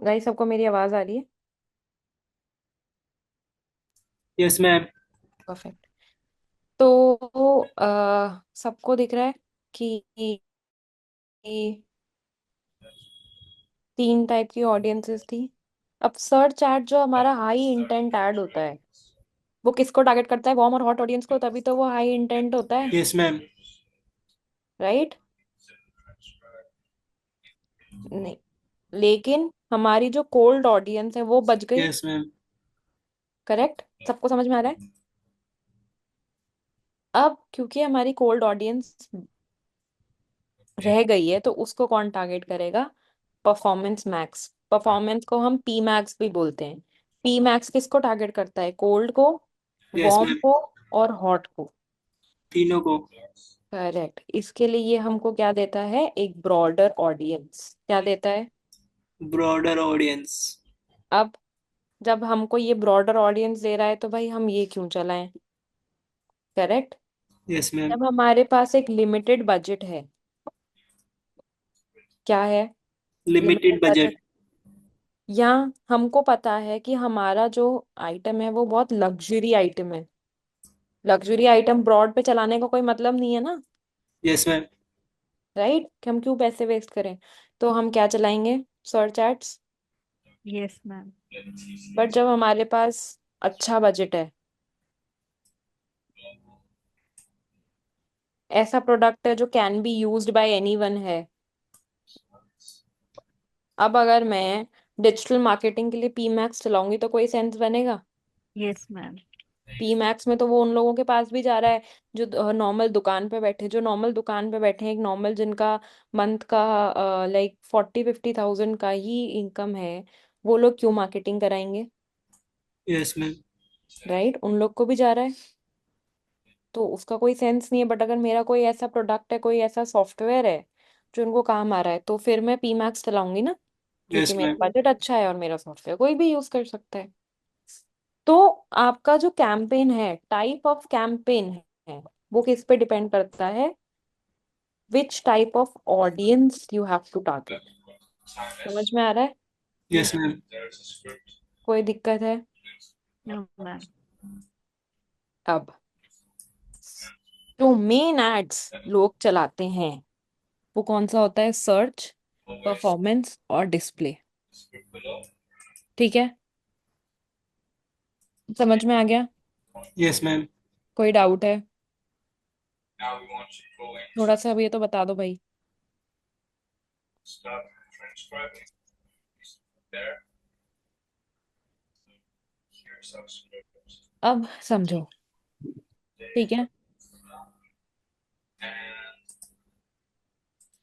Guys सबको मेरी आवाज आ रही है। Yes ma'am. परफेक्ट। तो सबको दिख रहा है कि 3 टाइप की ऑडियंसेस थी। अब सर्च एड जो हमारा हाई इंटेंट ऐड होता है, वो किसको टारगेट करता है, वार्म और हॉट ऑडियंस को, तभी तो वो हाई इंटेंट होता है, यस मैम। राइट। नहीं, लेकिन हमारी जो कोल्ड ऑडियंस है वो बच गई, यस मैम। करेक्ट। सबको समझ में आ रहा है। अब क्योंकि हमारी कोल्ड ऑडियंस रह गई है, तो उसको कौन टारगेट करेगा, परफॉर्मेंस मैक्स। परफॉर्मेंस को हम पी मैक्स भी बोलते हैं। पी मैक्स किसको टारगेट करता है, कोल्ड को, यस वार्म मैम। को, और हॉट को। तीनों को। करेक्ट। इसके लिए ये हमको क्या देता है, एक ब्रॉडर ऑडियंस, क्या देता है, ब्रॉडर ऑडियंस। अब जब हमको ये ब्रॉडर ऑडियंस दे रहा है तो भाई हम ये क्यों चलाएं? करेक्ट। Yes ma'am. जब हमारे पास एक लिमिटेड बजट है, क्या है? Limited limited budget. बजट। या हमको पता है कि हमारा जो आइटम है वो बहुत लग्जरी आइटम है। लग्जरी आइटम ब्रॉड पे चलाने का कोई मतलब नहीं है ना। Yes ma'am. राइट, कि हम क्यों पैसे वेस्ट करें? तो हम क्या चलाएंगे? Search ads. Yes ma'am. But जब हमारे पास अच्छा बजट है, ऐसा प्रोडक्ट है जो can be used by anyone है। अब अगर मैं डिजिटल मार्केटिंग के लिए पी मैक्स चलाऊंगी तो कोई सेंस बनेगा? Yes ma'am. पी मैक्स में तो वो उन लोगों के पास भी जा रहा है जो नॉर्मल दुकान पे बैठे हैं, एक नॉर्मल जिनका मंथ का लाइक 40-50 थाउजेंड का ही इनकम है। वो लोग क्यों मार्केटिंग कराएंगे? Yes ma'am. राइट, उन लोग को भी जा रहा है। तो उसका कोई सेंस नहीं है। बट अगर मेरा कोई ऐसा प्रोडक्ट है, कोई ऐसा सॉफ्टवेयर है जो उनको काम आ रहा है, तो फिर मैं पी मैक्स चलाऊंगी ना, क्योंकि यस मेरा मैम। बजट अच्छा है और मेरा सॉफ्टवेयर कोई भी यूज कर सकता है। तो आपका जो कैंपेन है, टाइप ऑफ कैंपेन है, वो किस पे डिपेंड करता है? Which type of audience you have to target. समझ में आ रहा है? Yes ma'am. कोई दिक्कत है? No ma'am. अब जो मेन एड्स लोग चलाते हैं वो कौन सा होता है? सर्च, परफॉर्मेंस और डिस्प्ले। ठीक है, समझ में आ गया? Yes ma'am. कोई डाउट है? थोड़ा सा अब ये तो बता दो भाई। अब समझो। ठीक है,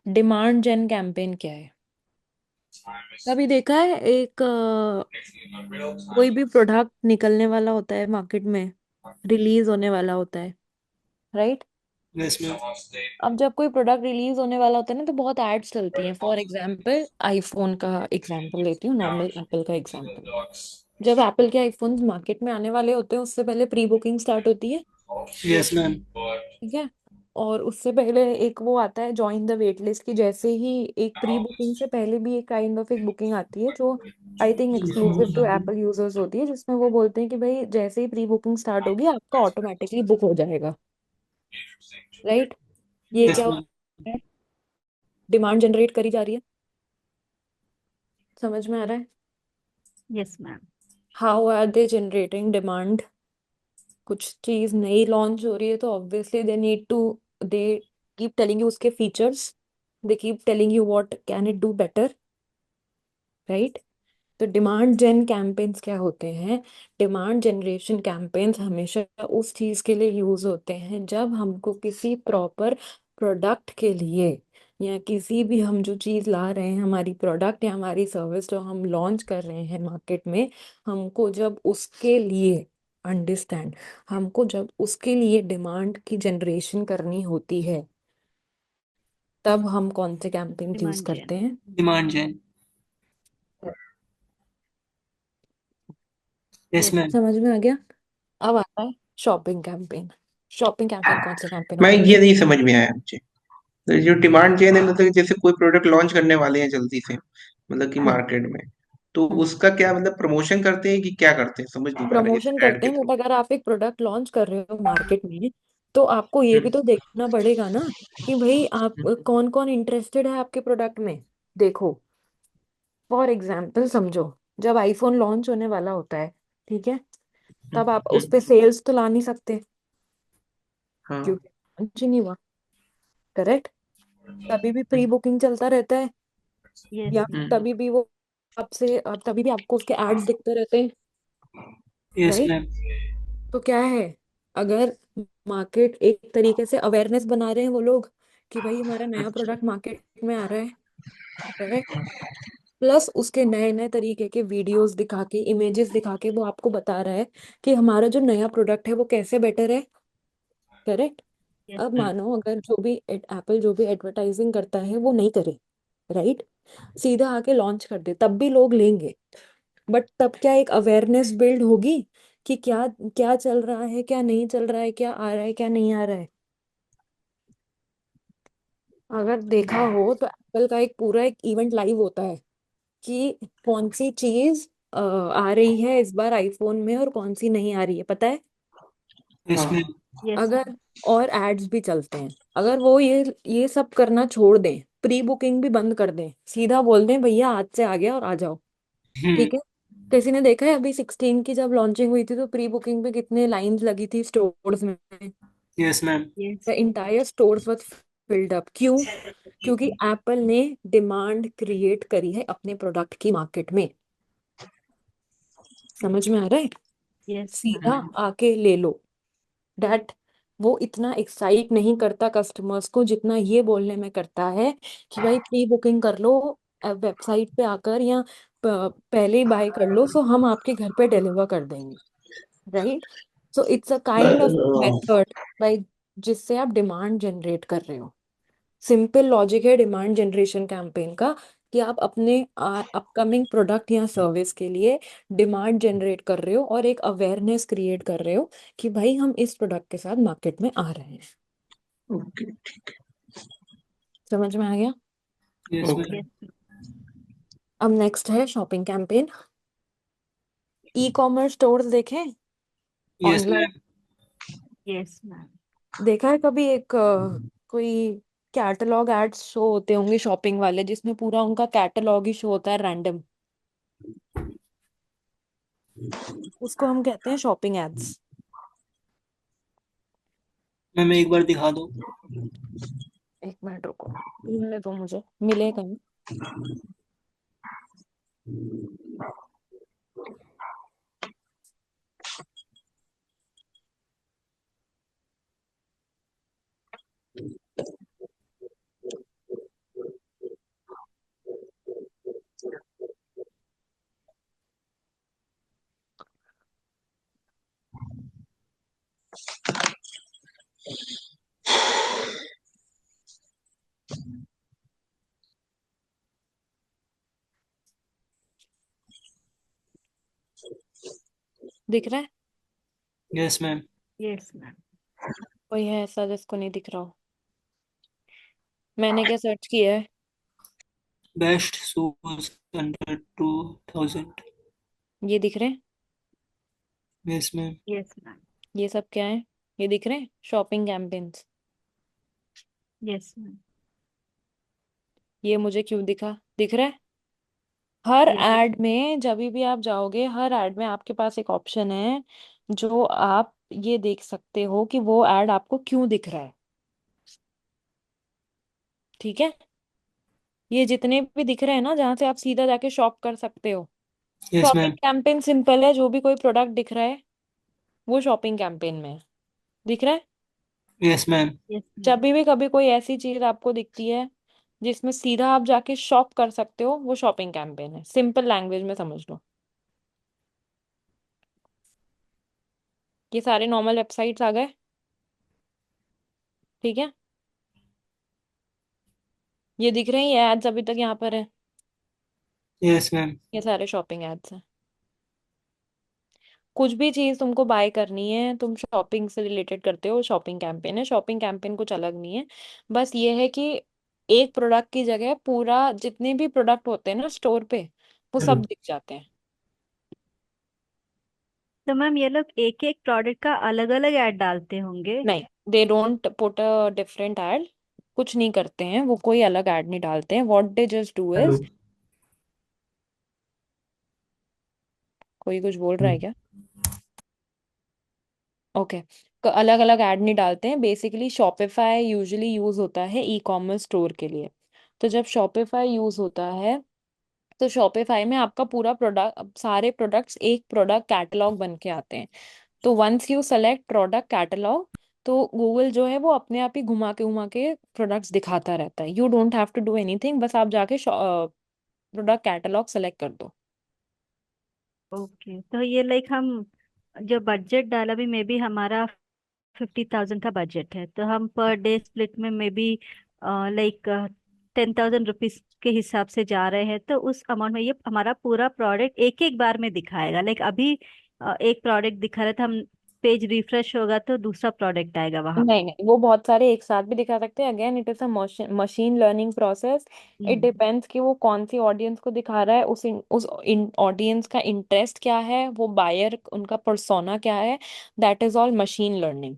डिमांड जेन कैंपेन क्या है? कभी देखा है एक कोई भी प्रोडक्ट निकलने वाला होता है मार्केट में, रिलीज होने वाला होता है, राइट? Yes ma'am. अब जब कोई प्रोडक्ट रिलीज होने वाला होता है ना तो बहुत एड्स चलती हैं। फॉर एग्जांपल आईफोन का एग्जांपल लेती हूँ, नॉर्मल एप्पल का एग्जांपल। जब एप्पल के आईफोन्स मार्केट में आने वाले होते हैं उससे पहले प्री बुकिंग स्टार्ट होती है। Yes ma'am. ठीक है, और उससे पहले एक वो आता है जॉइन द वेट लिस्ट की। जैसे ही एक प्री बुकिंग से पहले भी एक काइंड ऑफ एक बुकिंग आती है जो I think exclusive to Apple users होती है, जिसमें वो बोलते हैं कि भाई जैसे ही प्री बुकिंग स्टार्ट होगी आपका ऑटोमेटिकली बुक हो जाएगा। राइट, ये यस क्या मैम। होता है? डिमांड जनरेट करी जा रही है। समझ में आ रहा है? Yes ma'am. How are they generating demand? कुछ चीज नई लॉन्च हो रही है तो obviously they keep telling you उसके features, they keep telling you what can it do better. Right, तो डिमांड जेन कैंपेन्स क्या होते हैं? डिमांड जनरेशन कैंपेन्स हमेशा उस चीज के लिए यूज होते हैं जब हमको किसी प्रॉपर प्रोडक्ट के लिए, या किसी भी हम जो चीज ला रहे हैं, हमारी प्रोडक्ट या हमारी सर्विस जो हम लॉन्च कर रहे हैं मार्केट में, हमको जब उसके लिए अंडरस्टैंड हमको जब उसके लिए डिमांड की जनरेशन करनी होती है, तब हम कौन से कैंपेन यूज डिमांड करते जेन। हैं? Demand gen. Yes yes. Ma'am. समझ में आ गया? अब आता है शॉपिंग कैंपेन। शॉपिंग कैंपेन कौन सा कैंपेन मैं होता है ये भाई? नहीं समझ में आया मुझे। तो जो डिमांड चेन है मतलब जैसे कोई प्रोडक्ट लॉन्च करने वाले हैं जल्दी से, मतलब कि हम्म। मार्केट में, तो हम्म। उसका क्या मतलब प्रमोशन करते हैं कि क्या करते हैं, समझ नहीं पा रहे इस प्रमोशन ऐड करते के हैं, थ्रू। बट अगर आप एक प्रोडक्ट लॉन्च कर रहे हो मार्केट में तो आपको ये भी तो देखना पड़ेगा ना कि भाई आप कौन कौन इंटरेस्टेड है आपके प्रोडक्ट में। देखो, फॉर एग्जाम्पल समझो, जब आईफोन लॉन्च होने वाला होता है, ठीक है, तब आप उस पे सेल्स तो ला नहीं सकते हाँ। क्योंकि launch ही नहीं हुआ। करेक्ट, तभी भी प्री बुकिंग चलता रहता है, यस या मैम। तभी भी वो आपसे तभी भी आपको उसके एड्स दिखते रहते हैं। Yes right, ma'am. तो क्या है, अगर मार्केट एक तरीके से अवेयरनेस बना रहे हैं वो लोग कि भाई हमारा नया प्रोडक्ट मार्केट में आ रहा है, करेक्ट, प्लस उसके नए नए तरीके के वीडियोस दिखा के, इमेजेस दिखा के वो आपको बता रहा है कि हमारा जो नया प्रोडक्ट है वो कैसे बेटर है। करेक्ट। यस अब मैम। मानो अगर जो भी एप्पल जो भी एडवर्टाइजिंग करता है वो नहीं करे, राइट। सीधा आके लॉन्च कर दे, तब भी लोग लेंगे। बट तब क्या एक अवेयरनेस बिल्ड होगी कि क्या क्या चल रहा है, क्या नहीं चल रहा है, क्या आ रहा है, क्या नहीं आ रहा है। अगर देखा हो तो एप्पल का एक पूरा एक इवेंट लाइव होता है कि कौन सी चीज आ रही है इस बार आईफोन में और कौन सी नहीं आ रही है, पता है। यस हाँ। मैम। यस अगर और एड्स भी चलते हैं, अगर वो ये सब करना छोड़ दें, प्री बुकिंग भी बंद कर दें, सीधा बोल दें भैया आज से आ गया और आ जाओ, हम्म। ठीक है। किसी ने देखा है अभी 16 की जब लॉन्चिंग हुई थी तो प्री बुकिंग पे कितने लाइंस लगी थी स्टोर्स में। Yes ma'am. The entire stores was filled up, क्यों? क्योंकि एप्पल ने डिमांड क्रिएट करी है अपने प्रोडक्ट की मार्केट में। समझ में आ रहा है? यस सीधा मैम। आके ले लो। डैट वो इतना एक्साइट नहीं करता कस्टमर्स को जितना ये बोलने में करता है कि भाई प्री बुकिंग कर लो वेबसाइट पे आकर, या पहले ही बाय कर लो, सो हम आपके घर पे डिलीवर कर देंगे। Right. So it's a kind of method by जिससे आप डिमांड जनरेट कर रहे हो। सिंपल लॉजिक है डिमांड जनरेशन कैंपेन का, कि आप अपने अपकमिंग प्रोडक्ट या सर्विस के लिए डिमांड जनरेट कर रहे हो और एक अवेयरनेस क्रिएट कर रहे हो कि भाई हम इस प्रोडक्ट के साथ मार्केट में आ रहे हैं। ओके। समझ में आ गया? Yes okay. मैम। यस। अब नेक्स्ट है shopping campaign. Ecommerce stores देखें yes online. Ma'am. Yes ma'am. देखा है कभी एक कोई कैटलॉग एड्स शो होते होंगे शॉपिंग वाले, जिसमें पूरा उनका कैटलॉग ही शो होता है रैंडम। उसको हम कहते हैं शॉपिंग एड्स। मैम एक बार दिखा दो। एक मिनट रुको, ढूंढने दो मुझे, मिले कहीं। दिख रहा है? Yes ma'am. Yes ma'am. कोई है ऐसा जिसको नहीं दिख रहा हो? मैंने क्या सर्च किया है? Best shoes under 2000। ये दिख रहे हैं? Yes ma'am. Yes ma'am. ये सब क्या है? ये दिख रहे हैं शॉपिंग कैंपेन्स। Yes ma'am. ये मुझे क्यों दिखा, दिख रहा है? हर यस। एड में जब भी आप जाओगे, हर एड में आपके पास एक ऑप्शन है जो आप ये देख सकते हो कि वो एड आपको क्यों दिख रहा है। ठीक है। ये जितने भी दिख रहे हैं ना जहां से आप सीधा जाके शॉप कर सकते हो, yes shopping ma'am. Campaign simple है। जो भी कोई प्रोडक्ट दिख रहा है वो शॉपिंग कैंपेन में है। दिख रहा है? Yes ma'am. यस जब मैम। भी कभी कोई ऐसी चीज आपको दिखती है जिसमें सीधा आप जाके शॉप कर सकते हो, वो शॉपिंग कैंपेन है। सिंपल लैंग्वेज में समझ लो। ये सारे नॉर्मल वेबसाइट्स आ गए। ठीक है। ये दिख रहे हैं, ये एड्स अभी तक यहाँ पर है। Yes ma'am. ये सारे शॉपिंग एड्स हैं। कुछ भी चीज तुमको बाय करनी है, तुम शॉपिंग से रिलेटेड करते हो, शॉपिंग कैंपेन है। शॉपिंग कैंपेन कुछ अलग नहीं है। बस ये है कि एक प्रोडक्ट की जगह पूरा जितने भी प्रोडक्ट होते हैं ना स्टोर पे, वो सब दिख जाते हैं। तो मैम ये लोग एक एक प्रोडक्ट का अलग अलग ऐड डालते होंगे। नहीं, they don't put a different add. कुछ नहीं करते हैं वो, कोई अलग ऐड नहीं डालते हैं। What they just do hello. Is, कोई कुछ बोल रहा है क्या? ओके। अलग अलग ऐड नहीं डालते हैं। बेसिकली शॉपिफाई यूजुअली यूज होता है ई कॉमर्स स्टोर के लिए। तो जब शॉपिफाई यूज होता है तो शॉपिफाई में आपका पूरा प्रोडक्ट, सारे प्रोडक्ट्स एक प्रोडक्ट कैटलॉग बन के आते हैं। तो once you select product catalog, तो गूगल जो है वो अपने आप ही घुमा के प्रोडक्ट्स दिखाता रहता है। You don't have to do anything, बस आप जाके प्रोडक्ट कैटलॉग सेलेक्ट कर दो। ओके, तो ये लाइक हम जो बजट डाला भी मे बी हमारा 50,000 का बजट है, तो हम पर डे स्प्लिट में मे बी लाइक 10,000 रुपीज के हिसाब से जा रहे हैं, तो उस अमाउंट में ये हमारा पूरा प्रोडक्ट एक एक बार में दिखाएगा। लाइक अभी एक प्रोडक्ट दिखा रहा था, हम पेज रिफ्रेश होगा तो दूसरा प्रोडक्ट आएगा वहां पे। नहीं नहीं, वो बहुत सारे एक साथ भी दिखा सकते हैं। Again it is a machine learning process. It hmm. Depends कि वो कौन सी ऑडियंस को दिखा रहा है, उस ऑडियंस का इंटरेस्ट क्या है, वो बायर उनका पर्सोना क्या है। That is all machine learning.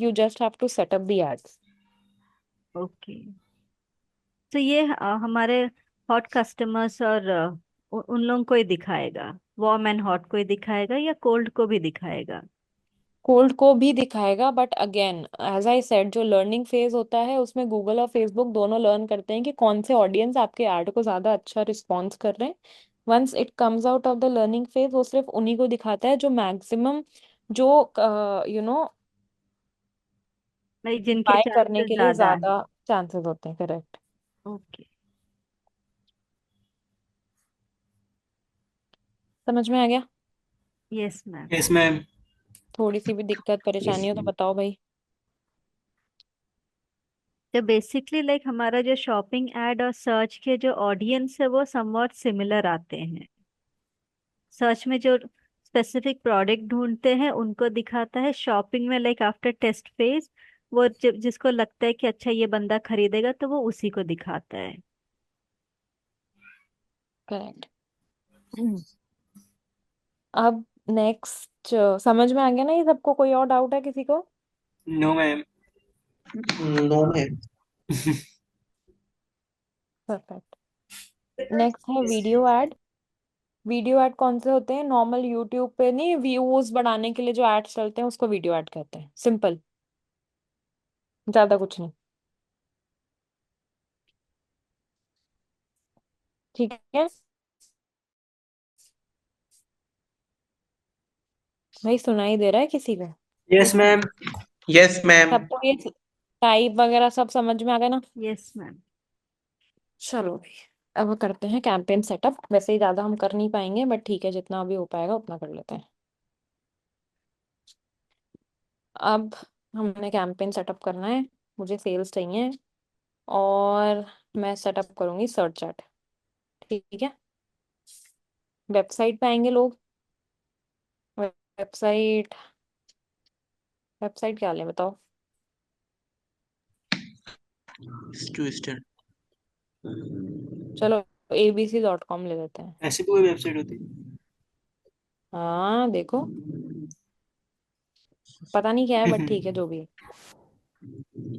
You just have to set up the ads. Okay. तो ये हमारे हॉट कस्टमर्स और उन लोगों को ही दिखाएगा, वार्म एंड हॉट को ही दिखाएगा या कोल्ड को भी दिखाएगा? कोल्ड को भी दिखाएगा, but again as I said, जो लर्निंग फेज होता है उसमें गूगल और फेसबुक दोनों लर्न करते हैं कि कौन से ऑडियंस आपके ऐड को ज्यादा अच्छा रिस्पॉन्स कर रहे हैं। Once it comes out of the learning phase, वो सिर्फ उन्हीं को दिखाता है जो मैक्सिमम, जो यू नो नहीं, जिनके बाय करने चांसेस के लिए ज्यादा है। ज्यादा चांसेस होते हैं। करेक्ट। ओके। समझ में आ गया? Yes ma'am. Yes ma'am. थोड़ी सी भी दिक्कत परेशानी हो तो बताओ भाई। तो बेसिकली लाइक हमारा जो शॉपिंग एड और सर्च के जो ऑडियंस है वो समवॉट सिमिलर आते हैं। सर्च में जो स्पेसिफिक प्रोडक्ट ढूंढते हैं उनको दिखाता है, शॉपिंग में लाइक आफ्टर टेस्ट फेज वो जिसको लगता है कि अच्छा ये बंदा खरीदेगा तो वो उसी को दिखाता है। करेक्ट। अब नेक्स्ट, समझ में आ गया ना ये सबको? कोई और डाउट है किसी को? No ma'am. नो है। परफेक्ट। नेक्स्ट है वीडियो ऐड। वीडियो ऐड कौन से होते हैं? नॉर्मल यूट्यूब पे नहीं, व्यूज बढ़ाने के लिए जो एड्स चलते हैं उसको वीडियो ऐड कहते हैं। सिंपल, ज्यादा कुछ नहीं। ठीक है भाई, सुनाई दे रहा है किसी को? Yes ma'am. Yes ma'am. सबको ये टाइप वगैरह सब समझ में आ गया ना? Yes ma'am. चलो भाई, अब करते हैं कैंपेन सेटअप। वैसे ही ज्यादा हम कर नहीं पाएंगे, बट ठीक है, जितना भी हो पाएगा उतना कर लेते हैं। अब हमने कैंपेन सेटअप करना है। मुझे सेल्स चाहिए, और मैं सेटअप करूंगी सर्च चैट। ठीक है। वेबसाइट पे आएंगे लोग। वेबसाइट, वेबसाइट क्या लें बताओ? ट्विस्टर। चलो abc.com ले लेते हैं। ऐसी भी कोई वेबसाइट होती हाँ देखो, पता नहीं क्या है, है? बट ठीक है जो भी है।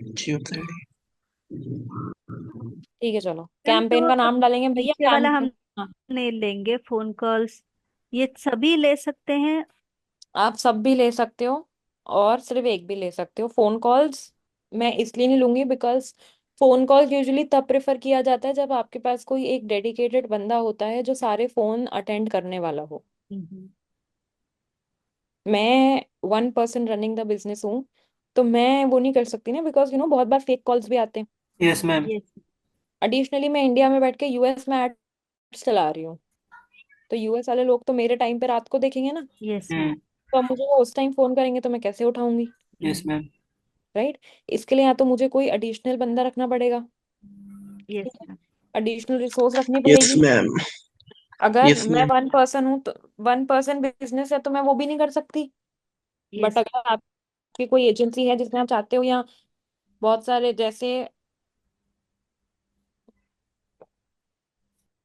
अच्छी वेबसाइट है। ठीक है, चलो मैम कैंपेन तो का नाम डालेंगे भैया, नीचे वाला हम कैंपेन। हाँ, नहीं लेंगे, फोन कॉल्स ये सभी ले सकते हैं? आप सब भी ले सकते हो, और सिर्फ एक भी ले सकते हो। फोन कॉल्स मैं इसलिए नहीं लूंगी बिकॉज फोन कॉल यूजुअली तब प्रेफर किया जाता है जब आपके पास कोई एक डेडिकेटेड बंदा होता है जो सारे फोन अटेंड करने वाला हो। हम्म। मैं 1 पर्सन रनिंग द बिजनेस हूँ, तो मैं वो नहीं कर सकती ना, बिकॉज बहुत बार फेक कॉल्स भी आते हैं। Yes ma'am. यस। एडिशनली मैं इंडिया में बैठ के यूएस में एड्स चला रही हूँ, तो यूएस वाले लोग तो मेरे टाइम पे रात को देखेंगे ना। Yes ma'am. हम्म। तो अब मुझे वो उस टाइम फोन करेंगे तो मैं कैसे उठाऊंगी? Yes ma'am. राइट। इसके लिए या तो मुझे कोई एडिशनल बंदा रखना पड़ेगा। यस ठीक है। मैम। एडिशनल रिसोर्स रखनी यस पड़ेगी। मैम। अगर यस मैं मैम। 1 पर्सन हूँ तो 1 पर्सन बिजनेस है तो मैं वो भी नहीं कर सकती। But yes. अगर आपकी कोई एजेंसी है जिसमें आप चाहते हो, या बहुत सारे जैसे,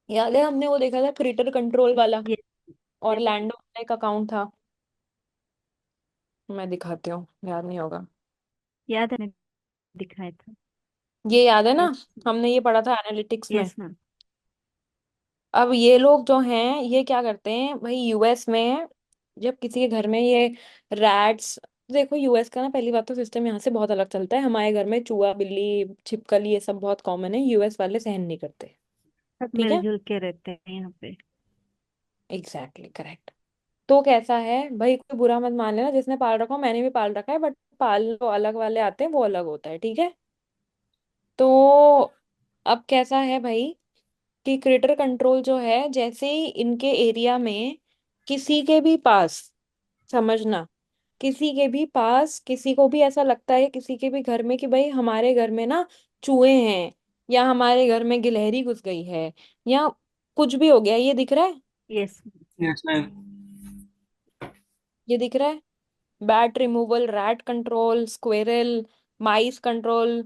याद है हमने वो देखा था क्रिएटर कंट्रोल वाला, यस। और यस। लैंडो का एक अकाउंट था। मैं दिखाती हूँ, याद नहीं होगा। याद है, दिखाया था। ये याद है ना? यस। हमने ये पढ़ा था एनालिटिक्स में। Yes ma'am. अब ये लोग जो हैं ये क्या करते हैं भाई, यूएस में जब किसी के घर में ये रैट्स, देखो यूएस का ना, पहली बात तो सिस्टम यहाँ से बहुत अलग चलता है। हमारे घर में चूहा बिल्ली छिपकली ये सब बहुत कॉमन है, यूएस वाले सहन नहीं करते। सब ठीक है। मिलजुल के रहते हैं यहाँ पे। Exactly correct. तो कैसा है भाई, कोई बुरा मत मान लेना, जिसने पाल रखा हो, मैंने भी पाल रखा है, बट पाल लो अलग वाले आते हैं वो अलग होता है। ठीक है। तो अब कैसा है भाई कि क्रिएटर कंट्रोल जो है, जैसे ही इनके एरिया में किसी के भी पास, समझना, किसी के भी पास किसी को भी ऐसा लगता है किसी के भी घर में कि भाई हमारे घर में ना चूहे हैं, या हमारे घर में गिलहरी घुस गई है, या कुछ भी हो गया, ये दिख रहा है? यस। Yes ma'am. ये दिख रहा है? Bat removal, rat control, squirrel, mice control,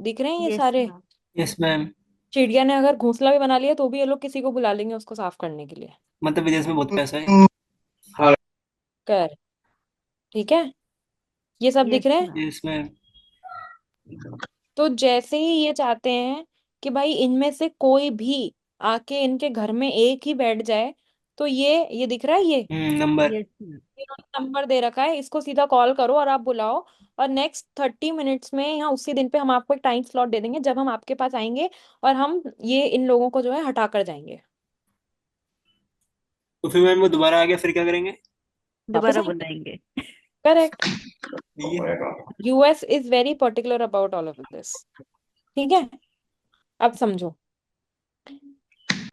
दिख रहे हैं ये यस सारे? मैम। Yes ma'am. चिड़िया ने अगर घोंसला भी बना लिया तो भी ये लोग किसी को बुला लेंगे उसको साफ करने के लिए। मतलब विदेश में बहुत पैसा है। हाँ। कर, ठीक है, ये सब दिख यस रहे हैं। मैम। Yes ma'am. तो जैसे ही ये चाहते हैं कि भाई इनमें से कोई भी आके इनके घर में एक ही बैठ जाए, तो ये दिख रहा है, ये नंबर। Yes ma'am. इन्होंने नंबर दे रखा है, इसको सीधा कॉल करो और आप बुलाओ। और नेक्स्ट 30 मिनट्स में या उसी दिन पे हम आपको एक टाइम स्लॉट दे देंगे जब हम आपके पास आएंगे, और हम ये इन लोगों को जो है हटा कर जाएंगे। तो फिर मैम वो दोबारा आ गया फिर क्या करेंगे? वापस दोबारा आएंगे। बुलाएंगे। करेक्ट। ये US is very particular about all of this. ठीक है, अब समझो।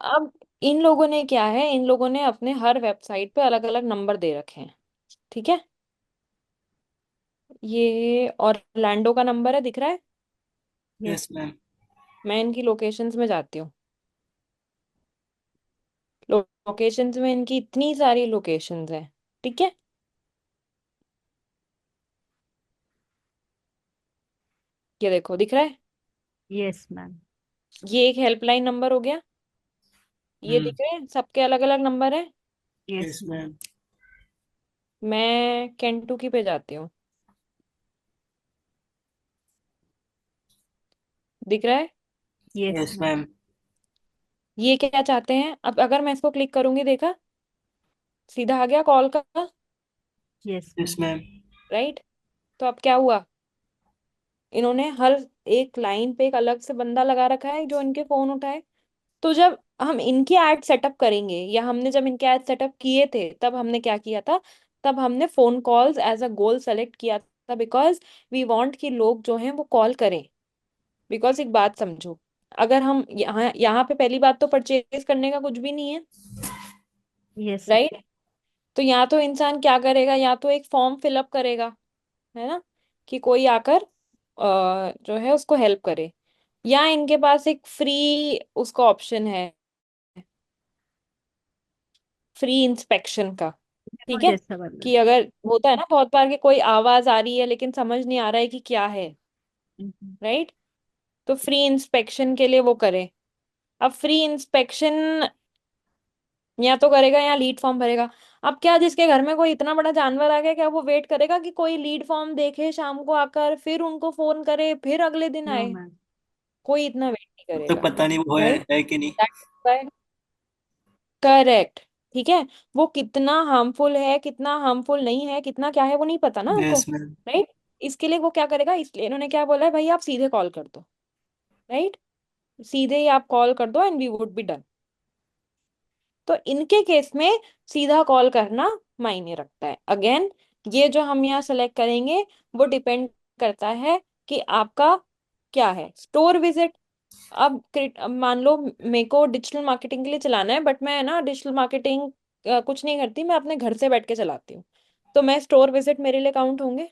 अब इन लोगों ने क्या है, इन लोगों ने अपने हर वेबसाइट पे अलग अलग नंबर दे रखे हैं। ठीक है, ये ऑरलैंडो का नंबर है, दिख रहा है? यस। Yes ma'am. मैं इनकी लोकेशंस में जाती हूँ। लोकेशंस में इनकी इतनी सारी लोकेशंस हैं। ठीक है, ये देखो, दिख रहा है? Yes ma'am. ये एक हेल्पलाइन नंबर हो गया। ये हम्म। दिख रहे हैं, सबके अलग अलग नंबर है। Yes yes ma'am. मैम। मैं केंटुकी पे जाती हूँ, दिख रहा है? Yes yes ma'am. मैम। ये क्या चाहते हैं, अब अगर मैं इसको क्लिक करूंगी, देखा, सीधा आ गया कॉल का। Yes yes ma'am. Ma'am. Right. तो अब क्या हुआ, इन्होंने हर एक लाइन पे एक अलग से बंदा लगा रखा है जो इनके फोन उठाए। तो जब हम इनकी एड सेटअप करेंगे, या हमने जब इनके एड सेटअप किए थे, तब हमने क्या किया था, तब हमने phone calls as a goal select किया था, बिकॉज वी वांट कि लोग जो हैं वो कॉल करें। बिकॉज एक बात समझो, अगर हम यहाँ यहाँ पे पहली बात तो परचेज करने का कुछ भी नहीं है। यस। राइट। तो या तो इंसान क्या करेगा, या तो एक फॉर्म फिलअप करेगा, है ना, कि कोई आकर जो है उसको हेल्प करे, या इनके पास एक फ्री उसका ऑप्शन है, फ्री इंस्पेक्शन का। ठीक डेमो है, जैसा वाला। कि अगर होता है ना बहुत बार कि कोई आवाज आ रही है लेकिन समझ नहीं आ रहा है कि क्या है। हम्म। राइट। तो फ्री इंस्पेक्शन के लिए वो करे। अब फ्री इंस्पेक्शन या तो करेगा या लीड फॉर्म भरेगा। अब क्या, जिसके घर में कोई इतना बड़ा जानवर आ गया, क्या वो वेट करेगा कि कोई लीड फॉर्म देखे शाम को आकर, फिर उनको फोन करे, फिर अगले दिन नो आए? मैम। कोई इतना वेट नहीं तब तक करेगा। पता नहीं वो राइट। है कि नहीं। करेक्ट। ठीक है, वो कितना हार्मफुल है, कितना हार्मफुल नहीं है, कितना क्या है, वो नहीं पता ना उनको। Yes ma'am. राइट। इसके लिए वो क्या करेगा, इसलिए इन्होंने क्या बोला है, भाई आप सीधे कॉल कर दो। राइट। सीधे ही आप कॉल कर दो and we would be done. तो इनके केस में सीधा कॉल करना मायने रखता है। अगेन, ये जो हम यहाँ सेलेक्ट करेंगे वो डिपेंड करता है कि आपका क्या है, स्टोर विजिट। अब मान लो मेरे को डिजिटल मार्केटिंग के लिए चलाना है, बट मैं ना डिजिटल मार्केटिंग कुछ नहीं करती, मैं अपने घर से बैठ के चलाती हूँ। तो मैं स्टोर विजिट मेरे लिए काउंट होंगे?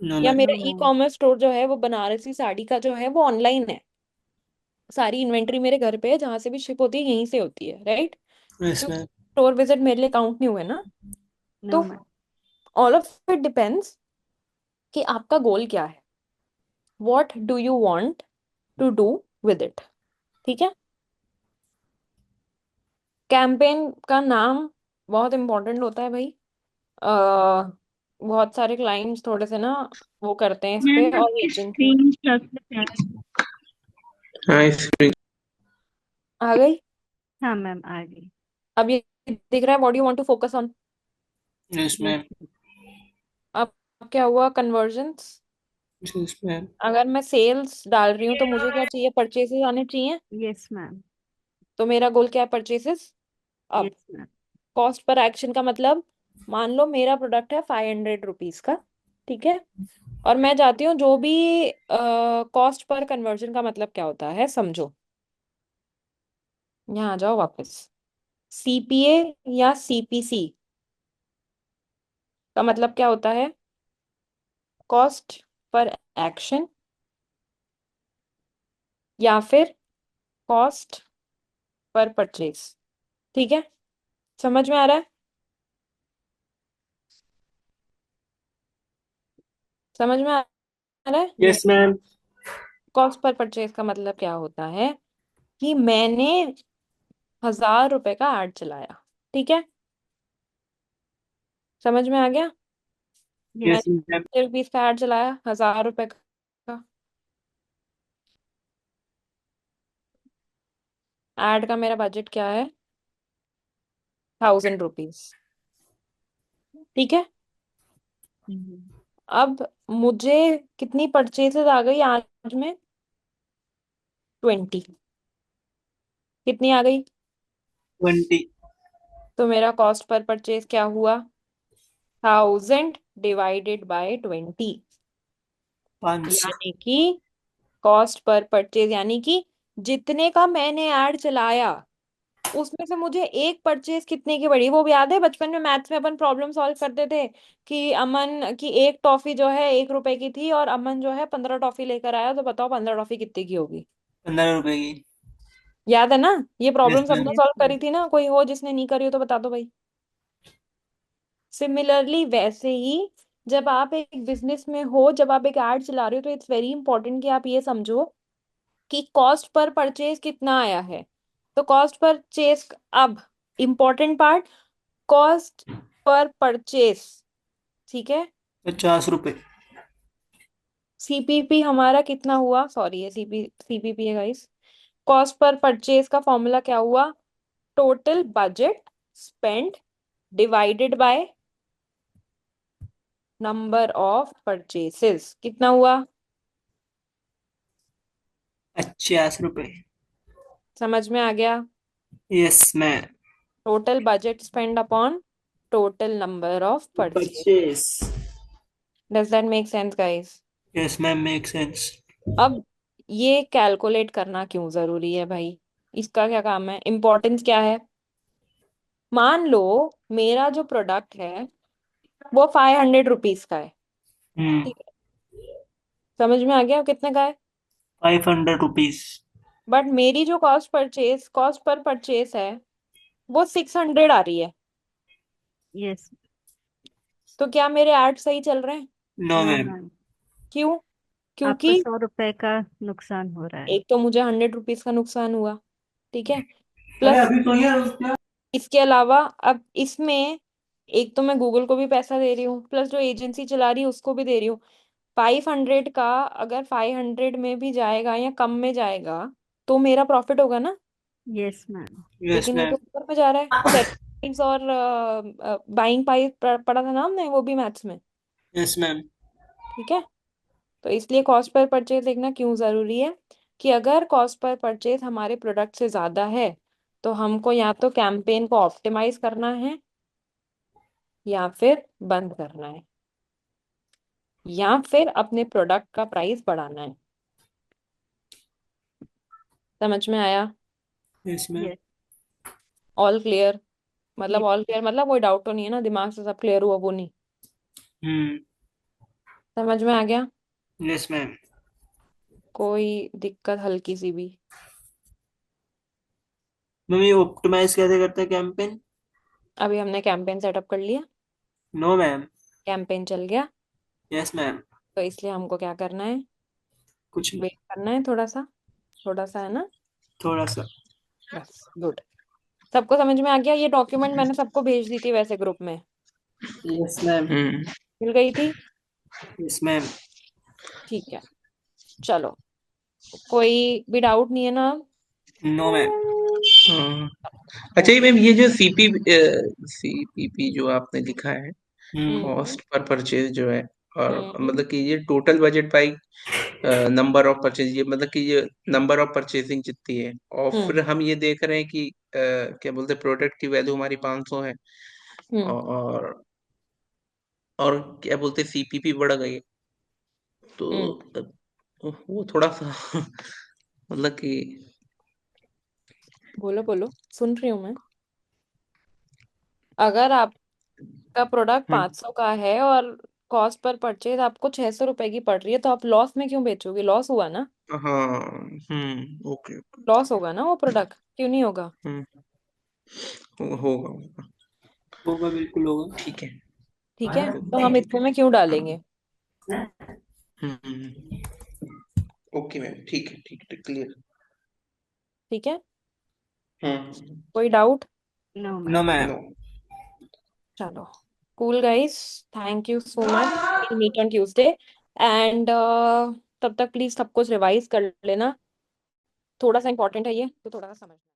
नो या मैम। मेरा नो ई मैम। कॉमर्स स्टोर जो है वो बनारसी साड़ी का जो है वो ऑनलाइन है, सारी इन्वेंट्री मेरे घर पे है, जहां से भी शिप होती है यहीं से होती है। राइट। यस तो मैम। स्टोर विजिट मेरे लिए काउंट नहीं हुए ना। नो तो ma'am. All of it depends कि आपका गोल क्या है, what do you want to do with it. ठीक है। कैंपेन का नाम बहुत इंपॉर्टेंट होता है भाई। अ बहुत सारे क्लाइंट्स थोड़े से ना वो करते हैं इस पे, मैम और आपकी एजेंसी स्क्रीन स्ट्रक्चर। हाँ इसमें। आ गई। हाँ मैम आ गई। अब ये दिख रहा है, what you want to focus on. Yes yes. Ma'am. अब क्या हुआ, कन्वर्जन्स। Yes ma'am. अगर मैं सेल्स डाल रही हूँ तो मुझे क्या चाहिए, परचेसेस आने चाहिए। Yes ma'am. तो मेरा गोल क्या है, परचेसेस। अब yes ma'am. Cost per action का मतलब, मान लो मेरा प्रोडक्ट है 500 रुपीज का। ठीक है, और मैं चाहती हूँ जो भी कॉस्ट पर कन्वर्जन का मतलब क्या होता है समझो। यहाँ आ जाओ वापस। सीपीए या सीपीसी का मतलब क्या होता है, कॉस्ट पर एक्शन या फिर कॉस्ट पर परचेज। ठीक है, समझ में आ रहा है? समझ में आ रहा है? Yes ma'am. Cost per purchase का मतलब क्या होता है कि मैंने 1,000 रुपए का ऐड चलाया। ठीक है, समझ में आ गया? यस मैंने मैम। 50 रुपीज का ऐड चलाया, 1,000 रुपए का। ऐड का मेरा बजट क्या है? 1,000 रुपीज। ठीक है, हम्म। अब मुझे कितनी परचेसेस आ गई आज में? 20। कितनी आ गई? 20। तो मेरा कॉस्ट पर परचेज क्या हुआ? 1,000 डिवाइडेड बाय 20। 500। यानी कि कॉस्ट पर परचेज यानी कि जितने का मैंने ऐड चलाया उसमें से मुझे एक परचेज कितने की पड़ी, वो याद है? बचपन में मैथ्स में अपन प्रॉब्लम सॉल्व करते थे कि अमन की एक टॉफी जो है 1 रुपए की थी और अमन जो है 15 टॉफी लेकर आया, तो बताओ 15 टॉफी कितने की होगी? 15 रुपए की। याद है ना? ये यस प्रॉब्लम मैम। सबने यस सॉल्व मैम। करी थी ना? कोई हो जिसने नहीं करी हो तो बता दो भाई। सिमिलरली वैसे ही जब आप एक बिजनेस में हो, जब आप एक एड चला रहे हो, तो इट्स वेरी इंपॉर्टेंट कि आप ये समझो कि कॉस्ट पर परचेज कितना आया है। तो कॉस्ट परचेज, अब important part, cost per purchase. ठीक है, 50 रुपए। सीपीपी हमारा कितना हुआ? सॉरी, ये सीपीपी है गाइस। कॉस्ट पर परचेज का फॉर्मूला क्या हुआ? Total budget spend divided by number of purchases. कितना हुआ? 50 रुपए। समझ में आ गया? Yes ma'am. Total budget spend upon total number of purchase. Purchase. Does that make sense guys? Yes ma'am, make sense. अब ये कैलकुलेट करना क्यों जरूरी है भाई? इसका क्या काम है? इम्पोर्टेंस क्या है? मान लो मेरा जो प्रोडक्ट है वो 500 रुपीज का है। हम्म। ठीक है, समझ में आ गया कितने का है? 500 रुपीज। बट मेरी जो कॉस्ट पर परचेस है वो 600 आ रही है। यस। तो क्या मेरे ऐड सही चल रहे हैं? No no ma'am. मैम। क्यों? आपको क्योंकि 100 रुपए का नुकसान हो रहा है। एक तो मुझे 100 रुपीज का नुकसान हुआ, ठीक है, अरे प्लस अभी तो ये क्या। इसके अलावा अब इसमें एक तो मैं गूगल को भी पैसा दे रही हूँ, प्लस जो एजेंसी चला रही है उसको भी दे रही हूँ। 500 का अगर 500 में भी जाएगा या कम में जाएगा तो मेरा प्रॉफिट होगा ना? Yes ma'am. यस लेकिन वो मैम। तो ऊपर में जा रहा है। सेलिंग और बाइंग प्राइस पढ़ा था ना हमने, वो भी मैथ्स में। Yes ma'am. ठीक है, तो इसलिए कॉस्ट पर परचेज देखना क्यों जरूरी है कि अगर कॉस्ट पर परचेज हमारे प्रोडक्ट से ज्यादा है तो हमको या तो कैंपेन को ऑप्टिमाइज करना है या फिर बंद करना है या फिर अपने प्रोडक्ट का प्राइस बढ़ाना है। समझ में आया? Yes ma'am. Yes. All clear? मतलब यस। ऑल क्लियर मतलब कोई डाउट तो नहीं है ना? दिमाग से सब क्लियर हुआ? वो नहीं हम्म। समझ में आ गया? Yes ma'am. कोई दिक्कत हल्की सी भी? मैम ये ऑप्टिमाइज कैसे करते हैं कैंपेन? अभी हमने कैंपेन सेटअप कर लिया, नो मैम। कैंपेन चल गया, यस मैम। तो इसलिए हमको क्या करना है? कुछ नहीं। वेट करना है थोड़ा सा। थोड़ा सा है ना? थोड़ा सा। बस, गुड। सबको समझ में आ गया? ये डॉक्यूमेंट मैंने सबको भेज दी थी वैसे ग्रुप में। Yes ma'am. मिल गई थी? Yes ma'am. ठीक है, चलो, कोई भी डाउट नहीं है ना? No ma'am. हाँ। अच्छा ये मैम, ये जो सीपीपी जो आपने लिखा है, हम्म कॉस्ट पर परचेज जो है, और हम्म मतलब कि ये total budget by number of purchase, ये मतलब कि ये नंबर ऑफ परचेजिंग जितनी है, और हम्म फिर हम ये देख रहे हैं कि क्या बोलते हैं, प्रोडक्ट की वैल्यू हमारी 500 है, हम्म और और क्या बोलते हैं सीपीपी बढ़ गई है, तो हम्म वो थोड़ा सा मतलब कि बोलो बोलो, सुन रही हूँ मैं। अगर आपका प्रोडक्ट हम्म 500 का है और कॉस्ट पर परचेज आपको 600 रुपए की पड़ रही है, तो आप लॉस में क्यों बेचोगे? लॉस हुआ ना, हाँ। Okay okay. लॉस होगा ना वो प्रोडक्ट, क्यों नहीं होगा? हम्म। होगा होगा। होगा, बिल्कुल होगा। ठीक है। ठीक है, तो हम इतने में क्यों डालेंगे? हम्म। ओके मैम, ठीक है ठीक है, क्लियर। ठीक है, हम्म। कोई doubt? No no ma'am. Ma'am. No. चलो, cool guys, thank you so much, meet on Tuesday. And तब तक प्लीज सब कुछ रिवाइज कर लेना, थोड़ा सा इंपॉर्टेंट है ये, तो थोड़ा सा समझना।